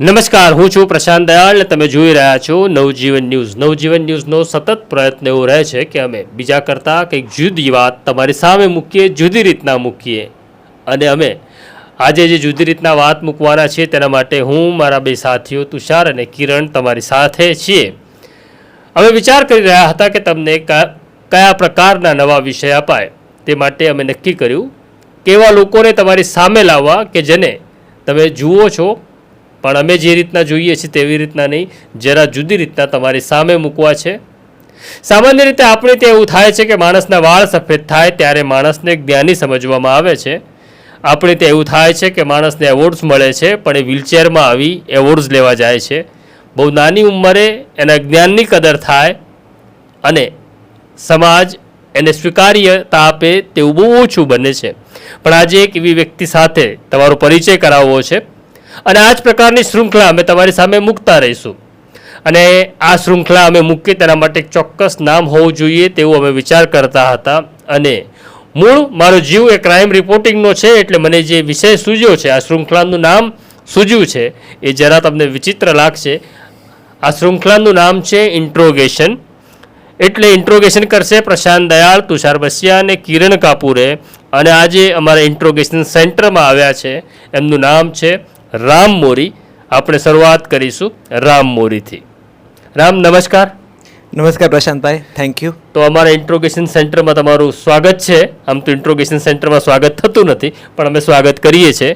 નમસ્કાર, હું છું પ્રશાંત દયાળ અને તમે જોઈ રહ્યા છો નવજીવન ન્યૂઝ. નવજીવન ન્યૂઝનો સતત પ્રયત્ન એવો રહે છે કે અમે બીજા કરતાં કંઈક જુદી વાત તમારી સામે મૂકીએ, જુદી રીતના મૂકીએ. અને અમે આજે જે જુદી રીતના વાત મૂકવાના છીએ તેના માટે હું, મારા બે સાથીઓ તુષાર અને કિરણ તમારી સાથે છીએ. અમે વિચાર કરી રહ્યા હતા કે તમને કયા પ્રકારના નવા વિષય અપાય. તે માટે અમે નક્કી કર્યું કે એવા લોકોને તમારી સામે લાવવા કે જેને તમે જુઓ છો પણ અમે જે રીતના જોઈએ છીએ તેવી રીતના નહીં, જરા જુદી રીતના તમારી સામે મૂકવા છે. સામાન્ય રીતે આપણે ત્યાં એવું થાય છે કે માણસના વાળ સફેદ થાય ત્યારે માણસને જ્ઞાની સમજવામાં આવે છે. આપણે ત્યાં એવું થાય છે કે માણસને એવોર્ડ્સ મળે છે પણ એ વ્હીલચેરમાં આવી એવોર્ડ્સ લેવા જાય છે. બહુ નાની ઉંમરે એના જ્ઞાનની કદર થાય અને સમાજ એને સ્વીકાર્યતા આપે તેવું બહુ ઓછું બને છે. પણ આજે એક એવી વ્યક્તિ સાથે તમારો પરિચય કરાવવો છે અને આ જ પ્રકારની શૃંખલા અમે તમારી સામે મૂકતા રહીશું. અને આ શૃંખલા અમે મૂકીએ તેના માટે એક ચોક્કસ નામ હોવું જોઈએ તેવું અમે વિચાર કરતા હતા. અને મૂળ મારો જીવ એ ક્રાઇમ રિપોર્ટિંગનો છે એટલે મને જે વિષય સૂઝ્યો છે, આ શૃંખલાનું નામ સૂઝ્યું છે એ જરા તમને વિચિત્ર લાગશે. આ શૃંખલાનું નામ છે ઇન્ટ્રોગેશન. એટલે ઇન્ટ્રોગેશન કરશે પ્રશાંત દયાળ, તુષાર બસિયા અને કિરણ કાપુરે. અને આજે અમારા ઇન્ટ્રોગેશન સેન્ટરમાં આવ્યા છે, એમનું નામ છે રામ મોરી. આપણે શરૂઆત કરીશું રામ મોરીથી. રામ, નમસ્કાર. નમસ્કાર પ્રશાંતભાઈ, થેન્ક યુ. તો અમારા ઇન્ટ્રોગેશન સેન્ટરમાં તમારું સ્વાગત છે. આમ તો ઇન્ટ્રોગેશન સેન્ટરમાં સ્વાગત થતું નથી પણ અમે સ્વાગત કરીએ છીએ.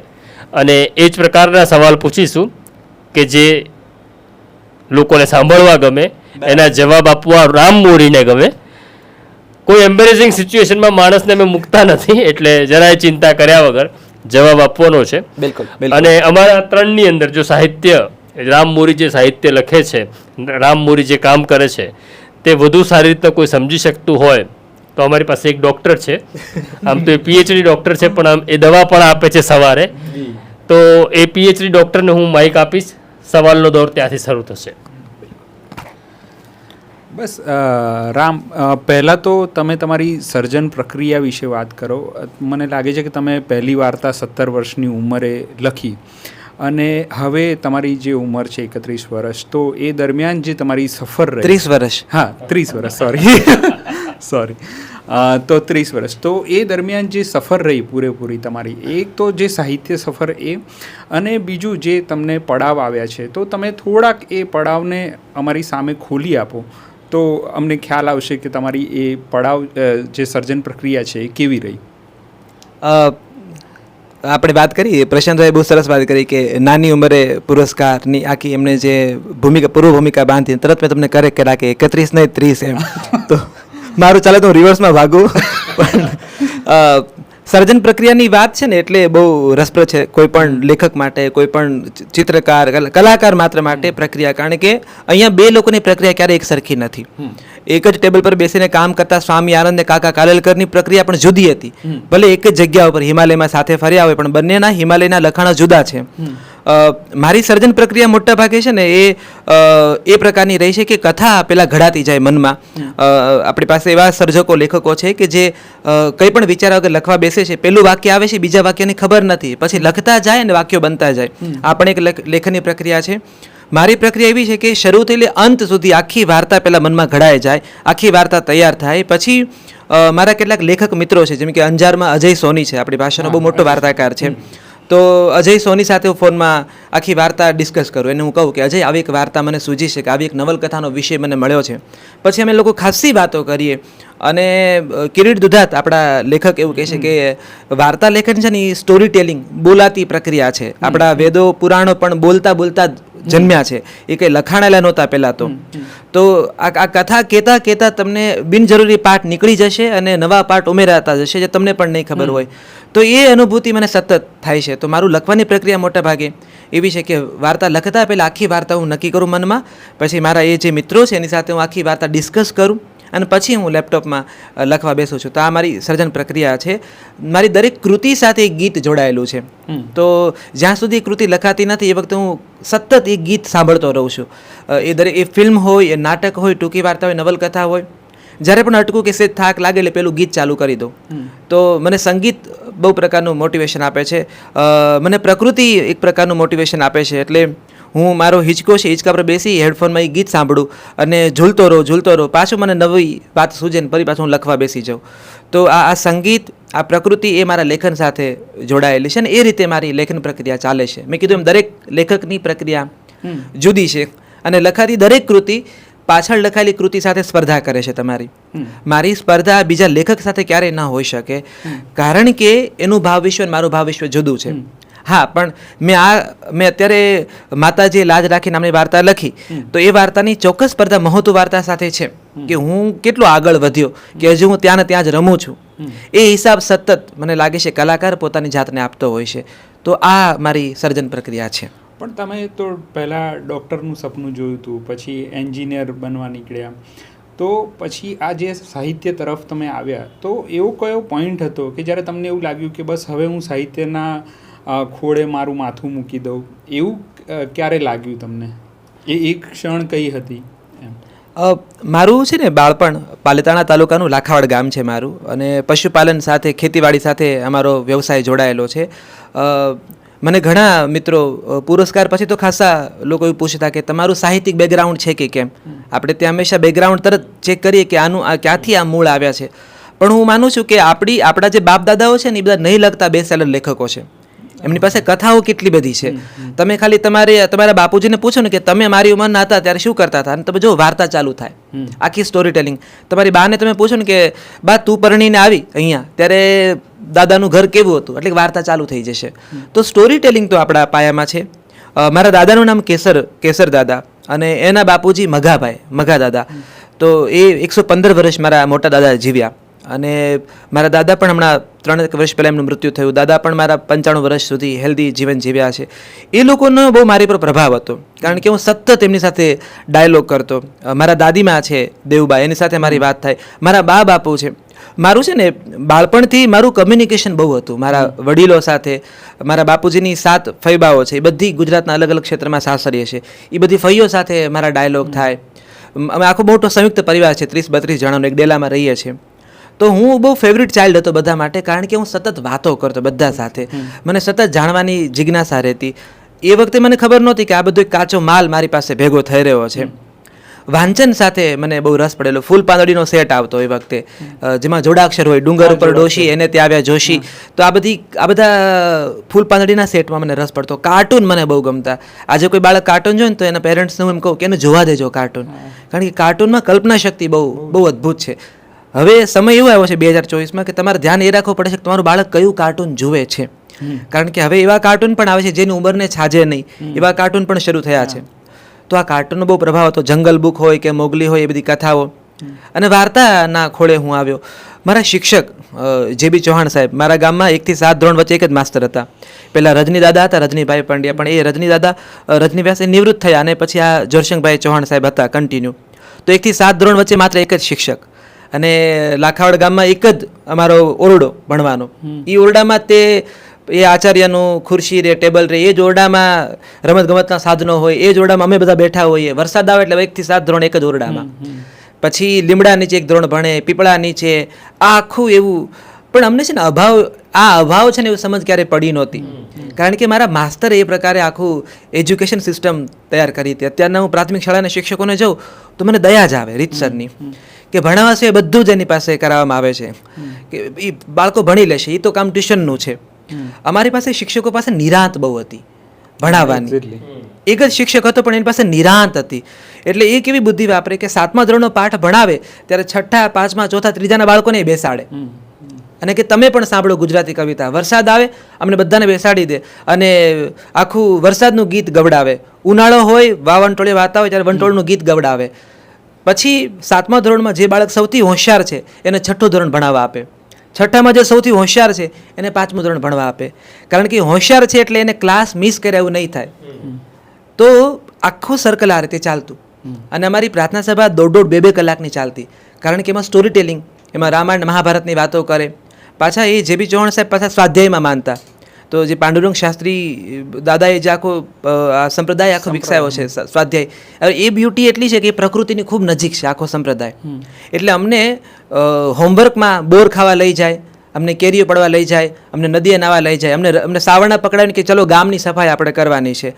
અને એ જ પ્રકારના સવાલ પૂછીશું કે જે લોકોને સાંભળવા ગમે, એના જવાબ આપવા રામ મોરીને ગમે. કોઈ એમ્બેરેસિંગ સિચ્યુએશનમાં માણસને અમે મૂકતા નથી એટલે જરાય ચિંતા કર્યા વગર જવાબ આપવાનો છે. બિલકુલ. અને અમારા ત્રણની અંદર જો સાહિત્ય, રામ મોરી જે સાહિત્ય લખે છે, રામ મોરી જે કામ કરે છે તે વધુ સારી રીતે કોઈ સમજી શકતું હોય તો અમારી પાસે એક ડૉક્ટર છે. આમ તો એ પીએચડી ડૉક્ટર છે પણ આમ એ દવા પણ આપે છે સવારે. તો એ પીએચડી ડૉક્ટરને હું માઇક આપીશ. સવાલનો દોર ત્યાંથી શરૂ થશે. બસ રામ, પહેલાં તો તમે તમારી સર્જન પ્રક્રિયા વિશે વાત કરો. મને લાગે છે કે તમે પહેલી વાર્તા 17 વર્ષની ઉંમરે લખી અને હવે તમારી જે ઉંમર છે 31 વર્ષ, તો એ દરમિયાન જે તમારી સફર રહી 30 વર્ષ. હા, 30 વર્ષ, સોરી. તો 30 વર્ષ, તો એ દરમિયાન જે સફર રહી પૂરેપૂરી તમારી, એક તો જે સાહિત્ય સફર એ, અને બીજું જે તમને પડાવ આવ્યા છે, તો તમે થોડાક એ પડાવને અમારી સામે ખોલી આપો તો અમને ખ્યાલ આવશે કે તમારી એ પડાવ જે સર્જન પ્રક્રિયા છે એ કેવી રહી. આપણે વાત કરી, પ્રશાંતભાઈ બહુ સરસ વાત કરી કે નાની ઉંમરે પુરસ્કારની આખી એમને જે પૂર્વ ભૂમિકા બાંધી, તરત મેં તમને કરેક્ટ કર્યા કે 31 નહીં 30 એમ. તો મારું ચાલે તો હું રિવર્સમાં ભાગું. પણ સર્જન પ્રક્રિયાની વાત છે ને એટલે બહુ રસપ્રદ છે કોઈ પણ લેખક માટે, કોઈ પણ ચિત્રકાર, કલાકાર માત્ર માટે પ્રક્રિયા. કારણ કે અહીંયા બે લોકોની પ્રક્રિયા ક્યારેય એક સરખી નથી. એક જ ટેબલ પર બેસીને કામ કરતા સ્વામી આનંદ ને કાકા કાલેલકરની પ્રક્રિયા પણ જુદી હતી. ભલે એક જ જગ્યા ઉપર હિમાલયમાં સાથે ફર્યા હોય પણ બંનેના હિમાલયના લખાણો જુદા છે. મારી સર્જન પ્રક્રિયા મોટા ભાગે છે ને એ પ્રકારની રહી છે કે કથા પેલા ઘડાતી જાય મનમાં. આપણી પાસે એવા સર્જકો, લેખકો છે કે જે કંઈ પણ વિચાર વગર લખવા બેસે છે, પેલું વાક્ય આવે છે, બીજા વાક્યની ખબર નથી, પછી લખતા જાય ને વાક્યો બનતા જાય. આ પણ એક લેખનની પ્રક્રિયા છે. મારી પ્રક્રિયા એવી છે કે શરૂ થયેલી અંત સુધી આખી વાર્તા પહેલાં મનમાં ઘડાઈ જાય, આખી વાર્તા તૈયાર થાય. પછી મારા કેટલાક લેખક મિત્રો છે, જેમ કે અંજારમાં અજય સોની છે, આપણી ભાષાનો બહુ મોટો વાર્તાકાર છે. તો અજય સોની સાથે હું ફોનમાં આખી વાર્તા ડિસ્કસ કરું. એને હું કહું કે અજય, આવી એક વાર્તા મને સૂજી છે કે આવી એક નવલકથાનો વિષય મને મળ્યો છે. પછી અમે લોકો ખાસી વાતો કરીએ. અને કિરીટ દુધાત આપણા લેખક એવું કહે છે કે વાર્તા લેખન છે ને એ સ્ટોરી ટેલિંગ, બોલાતી પ્રક્રિયા છે. આપણા વેદો પુરાણો પણ બોલતા બોલતા જન્મ્યા છે, એ કંઈ લખાણેલા નહોતા પહેલાં. તો આ કથા કહેતા કહેતા તમને બિનજરૂરી પાઠ નીકળી જશે અને નવા પાઠ ઉમેરાતા જશે જે તમને પણ નહીં ખબર હોય. તો એ અનુભૂતિ મને સતત થાય છે. તો મારું લખવાની પ્રક્રિયા મોટા ભાગે એવી છે કે વાર્તા લખતા પહેલાં આખી વાર્તા હું નક્કી કરું મનમાં, પછી મારા એ જે મિત્રો છે એની સાથે હું આખી વાર્તા ડિસ્કસ કરું અને પછી હું લેપટોપમાં લખવા બેસું છું. તો આ મારી સર્જન પ્રક્રિયા છે. મારી દરેક કૃતિ સાથે એક ગીત જોડાયેલું છે. તો જ્યાં સુધી કૃતિ લખાતી નથી એ વખતે હું સતત એ ગીત સાંભળતો રહું છું. એ દરેક, એ ફિલ્મ હોય, એ નાટક હોય, ટૂંકી વાર્તા હોય, નવલકથા હોય, જ્યારે પણ અટકું કે સેજ થાક લાગે એટલે પેલું ગીત ચાલુ કરી દઉં. તો મને સંગીત બહુ પ્રકારનું મોટિવેશન આપે છે. મને પ્રકૃતિ એક પ્રકારનું મોટિવેશન આપે છે. એટલે હું મારો હિંચકો છે હિંચકા પર બેસી હેડફોનમાં એ ગીત સાંભળું અને ઝૂલતો રહું પાછું મને નવી વાત સૂજે ને ફરી પાછું હું લખવા બેસી જાઉં. તો આ સંગીત આ પ્રકૃતિ એ મારા લેખન સાથે જોડાયેલી છે ને એ રીતે મારી લેખન પ્રક્રિયા ચાલે છે. મેં કીધું એમ દરેક લેખકની પ્રક્રિયા જુદી છે અને લખાતી દરેક કૃતિ પાછળ લખાયેલી કૃતિ સાથે સ્પર્ધા કરે છે તમારી. મારી સ્પર્ધા બીજા લેખક સાથે ક્યારેય ન હોઈ શકે કારણ કે એનું ભાવ વિશ્વ અને મારું ભાવ વિશ્વ જુદું છે. હા, પણ મેં અત્યારે માતાજીએ લાજ રાખી નામની વાર્તા લખી તો એ વાર્તાની ચોક્કસ સ્પર્ધા મહોતુ વાર્તા સાથે છે કે હું કેટલો આગળ વધ્યો કે હજુ હું ત્યાં ને ત્યાં જ રમું છું. એ હિસાબ સતત મને લાગે છે કલાકાર પોતાની જાતને આપતો હોય છે. તો આ મારી સર્જન પ્રક્રિયા છે. પણ તમે તો પહેલાં ડૉક્ટરનું સપનું જોયું હતું, પછી એન્જિનિયર બનવા નીકળ્યા, તો પછી આ જે સાહિત્ય તરફ તમે આવ્યા તો એવો કયો પોઈન્ટ હતો કે જ્યારે તમને એવું લાગ્યું કે બસ હવે હું સાહિત્યના ખોળે મારું માથું મૂકી દઉં, એવું ક્યારે લાગ્યું તમને? એ એક ક્ષણ કઈ હતી એમ? મારું છે ને બાળપણ પાલિતાણા તાલુકાનું લાખાવાડ ગામ છે મારું અને પશુપાલન સાથે ખેતીવાડી સાથે અમારો વ્યવસાય જોડાયેલો છે. મને ઘણા મિત્રો પુરસ્કાર પછી તો ખાસા લોકો એવું પૂછતા કે તમારું સાહિત્યિક બેકગ્રાઉન્ડ છે કે કેમ. આપણે ત્યાં હંમેશા બેકગ્રાઉન્ડ તરત ચેક કરીએ કે આનું ક્યાંથી આ મૂળ આવ્યા છે. પણ હું માનું છું કે આપણા જે બાપ દાદાઓ છે ને એ બધા નહીં લખતા બેસ્ટસેલર લેખકો છે. એમની પાસે કથાઓ કેટલી બધી છે. તમે ખાલી તમારા બાપુજીને પૂછો ને કે તમે મારી ઉંમરના હતા ત્યારે શું કરતા હતા, અને તમે જો વાર્તા ચાલુ થાય આખી સ્ટોરી ટેલિંગ. તમારી બાને તમે પૂછો ને કે બા તું પરણીને આવી અહીંયા ત્યારે દાદાનું ઘર કેવું હતું, એટલે વાર્તા ચાલુ થઈ જશે. તો સ્ટોરી ટેલિંગ તો આપણા પાયામાં છે. મારા દાદાનું નામ કેસર દાદા અને એના બાપુજી મઘા દાદા. તો એ 115 વર્ષ મારા મોટા દાદા જીવ્યા અને મારા દાદા પણ હમણાં 3 વર્ષ પહેલાં એમનું મૃત્યુ થયું. દાદા પણ મારા 95 વર્ષ સુધી હેલ્ધી જીવન જીવ્યા છે. એ લોકોનો બહુ મારી પર પ્રભાવ હતો કારણ કે હું સતત એમની સાથે ડાયલોગ કરતો. મારા દાદીમાં છે દેવબા, એની સાથે મારી વાત થાય. મારા બાપુ છે. મારું છે ને બાળપણથી મારું કમ્યુનિકેશન બહુ હતું મારા વડીલો સાથે. મારા બાપુજીની 7 ફૈબાઓ છે, એ બધી ગુજરાતના અલગ અલગ ક્ષેત્રમાં સાસરીએ છે. એ બધી ફઈઓ સાથે મારા ડાયલોગ થાય. અમે આખો મોટો સંયુક્ત પરિવાર છે, 30-32 જણાનો, એક ડેલામાં રહીએ છીએ. તો હું બહુ ફેવરિટ ચાઇલ્ડ હતો બધા માટે કારણ કે હું સતત વાતો કરતો બધા સાથે. મને સતત જાણવાની જિજ્ઞાસા રહેતી. એ વખતે મને ખબર નહોતી કે આ બધો એક કાચો માલ મારી પાસે ભેગો થઈ રહ્યો છે. વાંચન સાથે મને બહુ રસ પડેલો. ફૂલ પાંદડીનો સેટ આવતો એ વખતે જેમાં જોડાક્ષર હોય, ડુંગર ઉપર ડોશી, એને ત્યાં આવ્યા જોશી. તો આ બધા ફૂલ પાંદડીના સેટમાં મને રસ પડતો. કાર્ટૂન મને બહુ ગમતા. આજે કોઈ બાળક કાર્ટૂન જોઈને તો એના પેરેન્ટ્સને હું એમ કહું કે એને જોવા દેજો કાર્ટૂન, કારણ કે કાર્ટૂનમાં કલ્પના શક્તિ બહુ અદ્ભુત છે. હવે સમય એવો આવ્યો છે 2024માં કે તમારે ધ્યાન એ રાખવું પડે છે કે તમારું બાળક કયું કાર્ટૂન જુએ છે. કારણ કે હવે એવા કાર્ટૂન પણ આવે છે જેની ઉંમરને છાજે નહીં, એવા કાર્ટૂન પણ શરૂ થયા છે. તો આ કાર્ટૂનનો બહુ પ્રભાવ હતો. જંગલ બુક હોય કે મોગલી હોય, એ બધી કથાઓ. અને વાર્તાના ખોળે હું આવ્યો. મારા શિક્ષક જે.બી. ચૌહાણ સાહેબ, મારા ગામમાં 1 થી 7 ધોરણ વચ્ચે એક જ માસ્તર હતા. પહેલાં રજની દાદા હતા, રજનીભાઈ પંડ્યા, પણ એ રજની દાદા રજની વ્યાસે નિવૃત્ત થયા અને પછી આ જોરશંકભાઈ ચૌહાણ સાહેબ હતા કન્ટિન્યુ. તો 1 થી 7 ધોરણ વચ્ચે માત્ર એક જ શિક્ષક. અને લાખાવાડ ગામમાં એક જ અમારો ઓરડો ભણવાનો. એ ઓરડામાં એ આચાર્યનું ખુરશી રે, ટેબલ રે, એ જ ઓરડામાં રમતગમતના સાધનો હોય, એ જ ઓરડામાં અમે બધા બેઠા હોઈએ. વરસાદ આવે એટલે 1 થી 7 ધોરણ એક જ ઓરડામાં. પછી લીમડા નીચે એક ધોરણ ભણે, પીપળા નીચે, આ આખું એવું. પણ અમને છે ને અભાવ છે ને એવું સમજ ક્યારે પડી નહોતી કારણ કે મારા માસ્તરે એ પ્રકારે આખું એજ્યુકેશન સિસ્ટમ તૈયાર કરી હતી. અત્યારના હું પ્રાથમિક શાળાના શિક્ષકોને જાઉં તો મને દયા જ આવે રીતસરની કે ભણાવવા છે બધું જ એની પાસે કરાવવામાં આવે છે કે એ બાળકો ભણી લેશે, એ તો કામ ટ્યુશનનું છે. અમારી પાસે શિક્ષકો પાસે નિરાંત બહુ હતી ભણાવવાની. એક જ શિક્ષક હતો પણ એની પાસે નિરાંત હતી. એટલે એ કેવી બુદ્ધિ વાપરે કે 7મા ધોરણનો પાઠ ભણાવે ત્યારે 6ઠા, 5મા, 4થા, 3જાના બાળકોને બેસાડે અને કે તમે પણ સાંભળો ગુજરાતી કવિતા. વરસાદ આવે અમને બધાને બેસાડી દે અને આખું વરસાદનું ગીત ગવડાવે. ઉનાળો હોય, વંટોળે વાતા હોય ત્યારે વંટોળનું ગીત ગવડાવે. પછી 7મા ધોરણમાં જે બાળક સૌથી હોશિયાર છે એને 6ઠું ધોરણ ભણાવવા આપે. 6ઠ્ઠામાં જે સૌથી હોશિયાર છે એને 5મું ધોરણ ભણવા આપે. કારણ કે હોશિયાર છે એટલે એને ક્લાસ મિસ કર્યા એવું નહીં થાય. તો આખું સર્કલ આ રીતે ચાલતું. અને અમારી પ્રાર્થના સભા 1.5-2 કલાકની ચાલતી કારણ કે એમાં સ્ટોરી ટેલિંગ, એમાં રામાયણ મહાભારતની વાતો કરે. પાછા એ જે.બી. ચૌહાણ સાહેબ પાછા સ્વાધ્યાયમાં માનતા. તો જે પાંડુરંગ શાસ્ત્રી દાદાએ જે આખો સંપ્રદાય આખો વિકસાવ્યો છે સ્વાધ્યાય, હવે એ બ્યુટી એટલી છે કે એ પ્રકૃતિની ખૂબ નજીક છે આખો સંપ્રદાય. એટલે અમને હોમવર્કમાં બોર ખાવા લઈ જાય, અમને કેરીઓ પડવા લઈ જાય, અમને નદીએ નાવા લઈ જાય, અમને સાવરણા પકડાવીને કે ચલો ગામની સફાઈ આપણે કરવાની છે.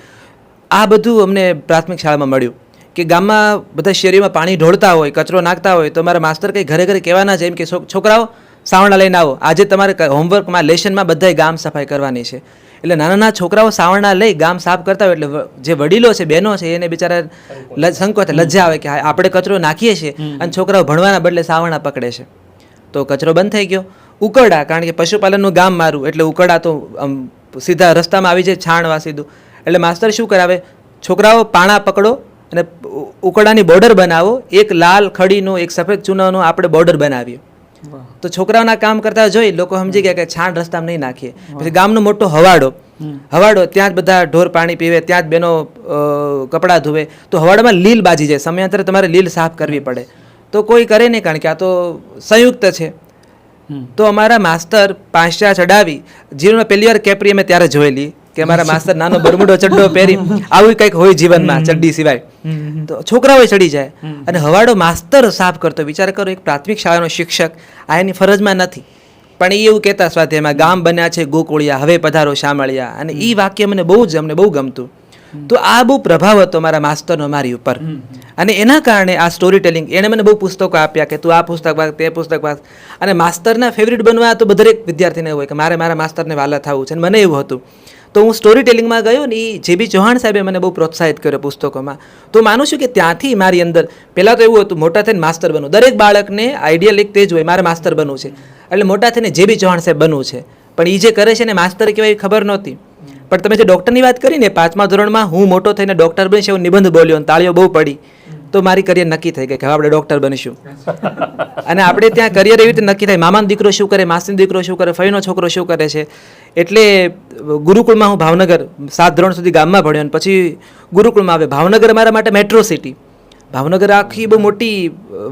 આ બધું અમને પ્રાથમિક શાળામાં મળ્યું કે ગામમાં બધા શેરીમાં પાણી ઢોળતા હોય, કચરો નાખતા હોય તો મારા માસ્તર કંઈ ઘરે ઘરે કહેવાના છે એમ કે છોકરાઓ સાવરણા લઈને આવો, આજે તમારે હોમવર્કમાં લેશનમાં બધાય ગામ સફાઈ કરવાની છે. એટલે નાના નાના છોકરાઓ સાવરણા લઈ ગામ સાફ કરતા હોય એટલે જે વડીલો છે, બહેનો છે, એને બિચારા સંકોચ લજ્જા આવે કે આપણે કચરો નાખીએ છીએ અને છોકરાઓ ભણવાના બદલે સાવરણા પકડે છે. તો કચરો બંધ થઈ ગયો. ઉકરડા, કારણ કે પશુપાલનનું ગામ મારું એટલે ઉકરડા તો સીધા રસ્તામાં આવી જાય, છાણવા સીધું. એટલે માસ્તર શું કરાવે, છોકરાઓ પાણા પકડો અને ઉકરડાની બોર્ડર બનાવો, એક લાલ ખડીનું એક સફેદ ચૂનાનું આપણે બોર્ડર બનાવીએ. તો છોકરાઓના કામ કરતા જોઈ લોકો સમજી ગયા કે છાણ રસ્તામાં નહીં નાખીએ. પછી ગામનો મોટો હવાડો, ત્યાં જ બધા ઢોર પાણી પીવે, ત્યાં જ બહેનો કપડાં ધોવે. તો હવાડામાં લીલ બાજી જાય, સમયાંતરે તમારે લીલ સાફ કરવી પડે. તો કોઈ કરે નહીં, કારણ કે આ તો સંયુક્ત છે. તો અમારા માસ્તર પાંચા ચડાવી, જીવનમાં પહેલી વાર કેપરી અમે ત્યારે જોયેલી કે અમારા માસ્તર નાનો બરમુડો ચડ્ડો પહેરી, આવું કંઈક હોય જીવનમાં ચડ્ડી સિવાય, તો છોકરાઓ ચડી જાય અને હવાડો માસ્તર સાફ કરતો. વિચાર કરો, એક પ્રાથમિક શાળાનો શિક્ષક આ એની ફરજમાં નથી, પણ એ એવું કહેતા સ્વાધ્યાયમાં, ગામ બન્યા છે ગોકુળિયા, હવે પધારો શામળિયા. અને એ વાક્ય અમને બહુ ગમતું. તો આ બહુ પ્રભાવ હતો મારા માસ્તરનો મારી ઉપર. અને એના કારણે આ સ્ટોરી ટેલિંગ, એણે મને બહુ પુસ્તકો આપ્યા કે તું આ પુસ્તક વાંચ, તે પુસ્તક વાંચ. અને માસ્તરના ફેવરિટ બનવા તો દરેક વિદ્યાર્થીને હોય કે મારે મારા માસ્તરને વાલા થવું છે. અને મને એવું હતું. તો હું સ્ટોરી ટેલિંગમાં ગયો ને, એ જે બી ચૌહાણ સાહેબે મને બહુ પ્રોત્સાહિત કર્યો પુસ્તકોમાં. તો માનું છું કે ત્યાંથી મારી અંદર પહેલાં તો એવું હતું, મોટા થઈને માસ્તર બનવું. દરેક બાળકને આઈડિયલ એક તે જ હોય, મારે માસ્તર બનવું છે. એટલે મોટા થઈને જે બી ચૌહાણ સાહેબ બનવું છે. પણ એ જે કરે છે ને માસ્તર કહેવાય ખબર નહોતી. પણ તમે જે ડૉક્ટરની વાત કરીને, 5મા ધોરણમાં હું મોટો થઈને ડૉક્ટર બનીશ એવો નિબંધ બોલ્યો અને તાળીઓ બહુ પડી. તો મારી કરિયર નક્કી થઈ ગઈ કે હવે આપણે ડૉક્ટર બનીશું. અને આપણે ત્યાં કરિયર એવી રીતે નક્કી થાય, મામાનો દીકરો શું કરે, માસીનો દીકરો શું કરે, ફઈનો છોકરો શું કરે છે. એટલે ગુરુકુળમાં હું ભાવનગર 7 ધોરણ સુધી ગામમાં ભણ્યો અને પછી ગુરુકુળમાં આવે. ભાવનગર મારા માટે મેટ્રો સિટી, ભાવનગર આખી બહુ મોટી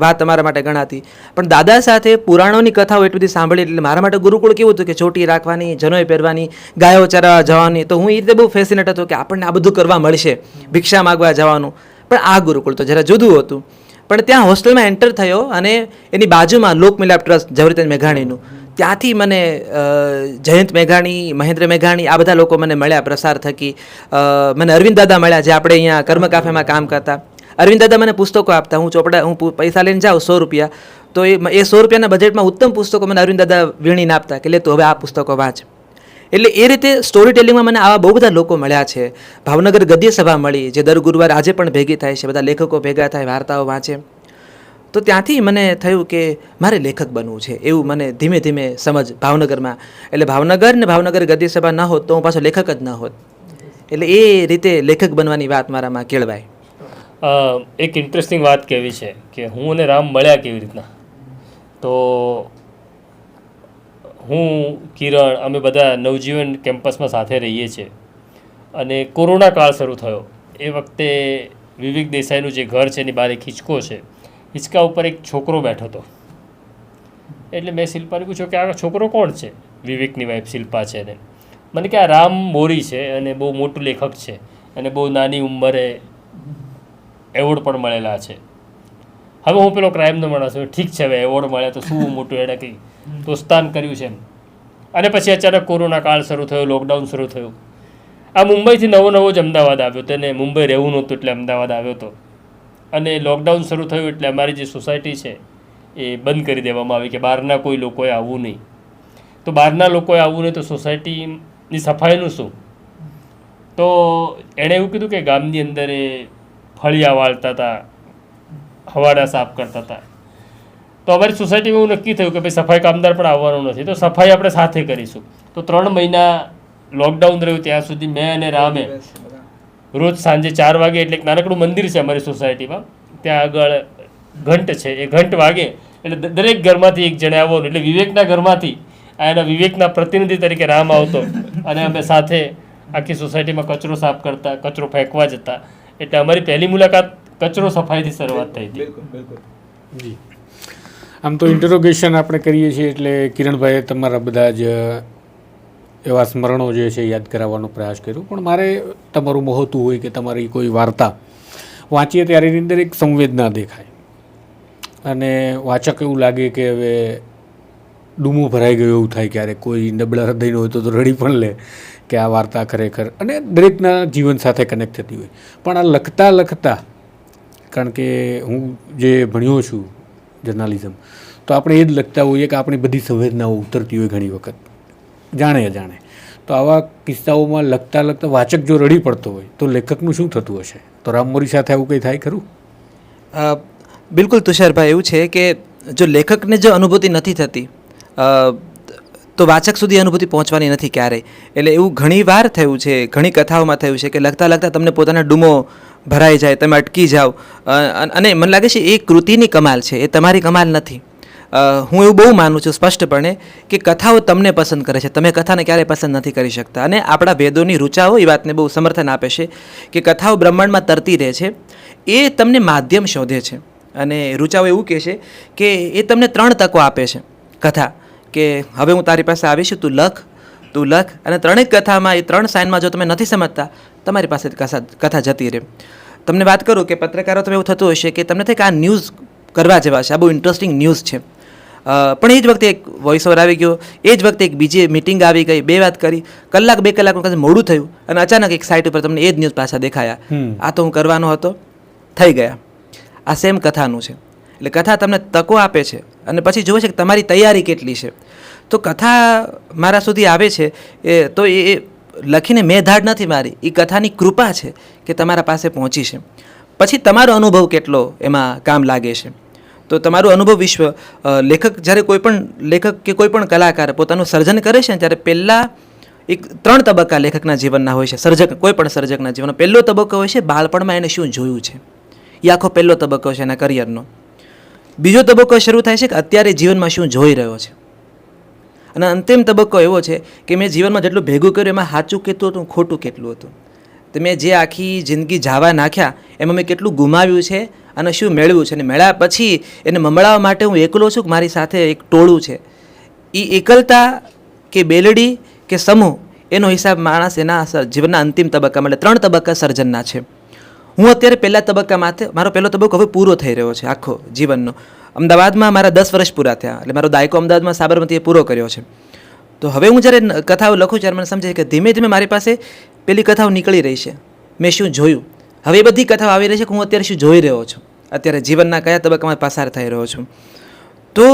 વાત અમારા માટે ગણાતી. પણ દાદા સાથે પુરાણોની કથાઓ એટલી બધી સાંભળી, એટલે મારા માટે ગુરુકુળ કેવું હતું કે ચોટી રાખવાની, જનોઈ પહેરવાની, ગાયો ચરાવવા જવાની. તો હું એ રીતે બહુ ફેસિનેટ હતો કે આપણને આ બધું કરવા મળશે, ભિક્ષા માગવા જવાનું. પણ આ ગુરુકુળ તો જરા જુદું હતું. પણ ત્યાં હોસ્ટેલમાં એન્ટર થયો અને એની બાજુમાં લોકમિલાપ ટ્રસ્ટ ઝવેરચંદ મેઘાણીનું, ત્યાંથી મને જયંત મેઘાણી, મહેન્દ્ર મેઘાણી, આ બધા લોકો મને મળ્યા પ્રસાર થકી. મને અરવિંદ દાદા મળ્યા, જે આપણે અહીંયા કર્મ કાફેમાં કામ કરતા. અરવિંદ દાદા મને પુસ્તકો આપતા. હું પૈસા લઈને જાઉં 100 રૂપિયા, તો એ 100 રૂપિયાના બજેટમાં ઉત્તમ પુસ્તકો મને અરવિંદ દાદા વીણીને આપતા કે લે તું હવે આ પુસ્તકો વાંચ. એટલે એ રીતે સ્ટોરી ટેલિંગમાં મને આવા બહુ બધા લોકો મળ્યા છે. ભાવનગર ગદ્ય સભા મળી, જે દર ગુરુવારે આજે પણ ભેગી થાય છે, બધા લેખકો ભેગા થાય, વાર્તાઓ વાંચે. તો ત્યાંથી મને થયું કે મારે લેખક બનવું છે, એવું મને ધીમે ધીમે સમજ ભાવનગરમાં. એટલે ભાવનગર ને ભાવનગર ગદ્ય સભા ન હોત તો હું પાછો લેખક જ ન હોત. એટલે એ રીતે લેખક બનવાની વાત મારામાં કેળવાય. એક ઇન્ટરેસ્ટિંગ વાત કહેવી છે કે હું અને રામ મળ્યા કેવી રીતના. તો હું, કિરણ, અમે બધા નવજીવન કેમ્પસમાં સાથે રહીએ છીએ. અને કોરોના કાળ શરૂ થયો એ વખતે વિવેક દેસાઈનું જે ઘર છે એની બહાર એક હિંચકો છે, હિંચકા ઉપર એક છોકરો બેઠો હતો. એટલે મેં શિલ્પાને પૂછ્યું કે આ છોકરો કોણ છે? વિવેકની વાઈફ શિલ્પા છે ને. મને કે આ રામ મોરી છે અને બહુ મોટું લેખક છે અને બહુ નાની ઉંમરે એવોર્ડ પણ મળેલા છે. હવે હું પેલો ક્રાઇમનો માણસ છું, ઠીક છે, હવે એવોર્ડ મળે તો શું મોટું એણે કંઈ દોસ્તાન કર્યું છે એમ. અને પછી અચાનક કોરોના કાળ શરૂ થયો, લોકડાઉન શરૂ થયું. આ મુંબઈથી નવો જ અમદાવાદ આવ્યો હતો, અને મુંબઈ રહેવું નહોતું એટલે અમદાવાદ આવ્યો હતો. અને લોકડાઉન શરૂ થયું એટલે અમારી જે સોસાયટી છે એ બંધ કરી દેવામાં આવી કે બહારના કોઈ લોકોએ આવવું નહીં. તો બહારના લોકોએ આવવું નહીં તો સોસાયટીની સફાઈનું શું? તો એણે એવું કીધું કે ગામની અંદર એ ફળિયા વાળતા હતા, હવાડા સાફ કરતા હતા. તો અમારી સોસાયટીમાં એવું નક્કી થયું કે ભાઈ સફાઈ કામદાર પણ આવવાનો નથી, તો સફાઈ આપણે સાથે કરીશું. તો 3 મહિના લોકડાઉન રહ્યું ત્યાં સુધી મેં અને રામે રોજ સાંજે 4 વાગે, એટલે એક નાનકડું મંદિર છે અમારી સોસાયટીમાં, ત્યાં આગળ ઘંટ છે, એ ઘંટ વાગે એટલે દરેક ઘરમાંથી એક જણે આવવાનું. એટલે વિવેકના ઘરમાંથી એના વિવેકના પ્રતિનિધિ તરીકે રામ આવતો અને અમે સાથે આખી સોસાયટીમાં કચરો સાફ કરતા, કચરો ફેંકવા જતા. એટલે અમારી પહેલી મુલાકાત કચરો સફાઈથી શરૂઆત થઈ હતી. જી, આમ તો ઇન્ટરોગેશન આપણે કરીએ છીએ એટલે કિરણભાઈએ તમારા બધા જ એવા સ્મરણો જે છે યાદ કરાવવાનો પ્રયાસ કર્યો. પણ મારે તમારું મહોતું હોય કે તમારી કોઈ વાર્તા વાંચીએ ત્યારે એની અંદર એક સંવેદના દેખાય અને વાચક એવું લાગે કે હવે ડૂમું ભરાઈ ગયું એવું થાય. ક્યારેક કોઈ નબળા હૃદયનો હોય તો રડી પણ લે કે આ વાર્તા ખરેખર અને દરેકના જીવન સાથે કનેક્ટ થતી હોય. પણ આ લખતા લખતા, કારણ કે હું જે ભણ્યો છું જર્નાલિઝમ, તો આપણે એ જ લખતા હોઈએ કે આપણી બધી સંવેદનાઓ ઉતરતી હોય ઘણી વખત જાણે અજાણે. તો આવા કિસ્સાઓમાં લખતા લખતા વાચક જો રડી પડતો હોય તો લેખકનું શું થતું હશે? તો રામમોરી સાથે આવું કંઈ થાય ખરું? બિલકુલ તુષારભાઈ, એવું છે કે જો લેખકને જો અનુભૂતિ નથી થતી તો વાચક સુધી અનુભૂતિ પહોંચવાની નથી ક્યારેય. એટલે એવું ઘણી વાર થયું છે, ઘણી કથાઓમાં થયું છે કે લખતા લખતા તમને પોતાના ડૂમો ભરાઈ જાય, તમે અટકી જાઓ. અને મને લાગે છે એ કૃતિની કમાલ છે, એ તમારી કમાલ નથી. હું એવું બહુ માનું છું સ્પષ્ટપણે કે કથાઓ તમને પસંદ કરે છે, તમે કથાને ક્યારેય પસંદ નથી કરી શકતા. અને આપણા વેદોની ઋચાઓ એ વાતને બહુ સમર્થન આપે છે કે કથાઓ બ્રહ્માંડમાં તરતી રહે છે, એ તમને માધ્યમ શોધે છે. અને ઋચાઓ એવું કહે છે કે એ તમને 3 તકો આપે છે કથા, કે હવે હું તારી પાસે આવીશ, તું લખ. અને 3 કથામાં એ 3 સાઇનમાં જો તમે નથી સમજતા, તમારી પાસે કથા જતી રહે. તમને વાત કરું કે પત્રકારો તમે એવું થતું હશે કે તમને થાય કે આ ન્યૂઝ કરવા જેવા છે, આ બહુ ઇન્ટરેસ્ટિંગ ન્યૂઝ છે, પણ એ જ વખતે એક વોઇસ ઓવર આવી ગયો, એ જ વખતે એક બીજી મિટિંગ આવી ગઈ, 2 વાત કરી, કલાક 2 કલાકનું કદાચ મોડું થયું અને અચાનક એક સાઇટ ઉપર તમને એ જ ન્યૂઝ પાછા દેખાયા. આ તો હું કરવાનો હતો, થઈ ગયા. આ સેમ કથાનું છે. એટલે કથા તમને તકો આપે છે અને પછી જોવે છે કે તમારી તૈયારી કેટલી છે. તો કથા મારા સુધી આવે છે તો એ લખીને મેં ધાડ નથી મારી, એ કથાની કૃપા છે કે તમારા પાસે પહોંચી છે. પછી તમારો અનુભવ કેટલો એમાં કામ લાગે છે. તો તમારું અનુભવ વિશ્વ લેખક જ્યારે કોઈ પણ લેખક કે કોઈ પણ કલાકાર પોતાનું સર્જન કરે છે ને, ત્યારે પહેલાં એક 3 તબક્કા લેખકના જીવનના હોય છે. કોઈ પણ સર્જકના જીવનનો પહેલો તબક્કો હોય છે બાળપણમાં એને શું જોયું છે, એ આખો પહેલો તબક્કો છે એના કરિયરનો. બીજો તબક્કો શરૂ થાય છે કે અત્યારે જીવનમાં શું જોઈ રહ્યો છે. અને અંતિમ તબક્કો એવો છે કે મેં જીવનમાં જેટલું ભેગું કર્યું એમાં સાચું કેટલું હતું, ખોટું કેટલું હતું. તો મેં જે આખી જિંદગી જાવા નાખ્યા એમાં મેં કેટલું ગુમાવ્યું છે અને શું મેળવ્યું છે. અને મેળવ્યા પછી એને મમળાવવા માટે હું એકલો છું કે મારી સાથે એક ટોળું છે. એ એકલતા કે બેલડી કે સમૂહ, એનો હિસાબ માણસ એના જીવનના અંતિમ તબક્કામાં, એટલે 3 તબક્કા સર્જનના છે. હું અત્યારે પહેલા તબક્કામાં, મારો પહેલો તબક્કો હવે પૂરો થઈ રહ્યો છે આખો જીવનનો. અમદાવાદમાં મારા 10 વર્ષ પૂરા થયા, એટલે મારો દાયકો અમદાવાદમાં સાબરમતીએ પૂરો કર્યો છે. તો હવે હું જ્યારે કથાઓ લખું ત્યારે મને સમજાય કે ધીમે ધીમે મારી પાસે પેલી કથાઓ નીકળી રહી છે, મેં શું જોયું. હવે એ બધી કથાઓ આવી રહી છે કે હું અત્યારે શું જોઈ રહ્યો છું, અત્યારે જીવનના કયા તબક્કામાં પસાર થઈ રહ્યો છું. તો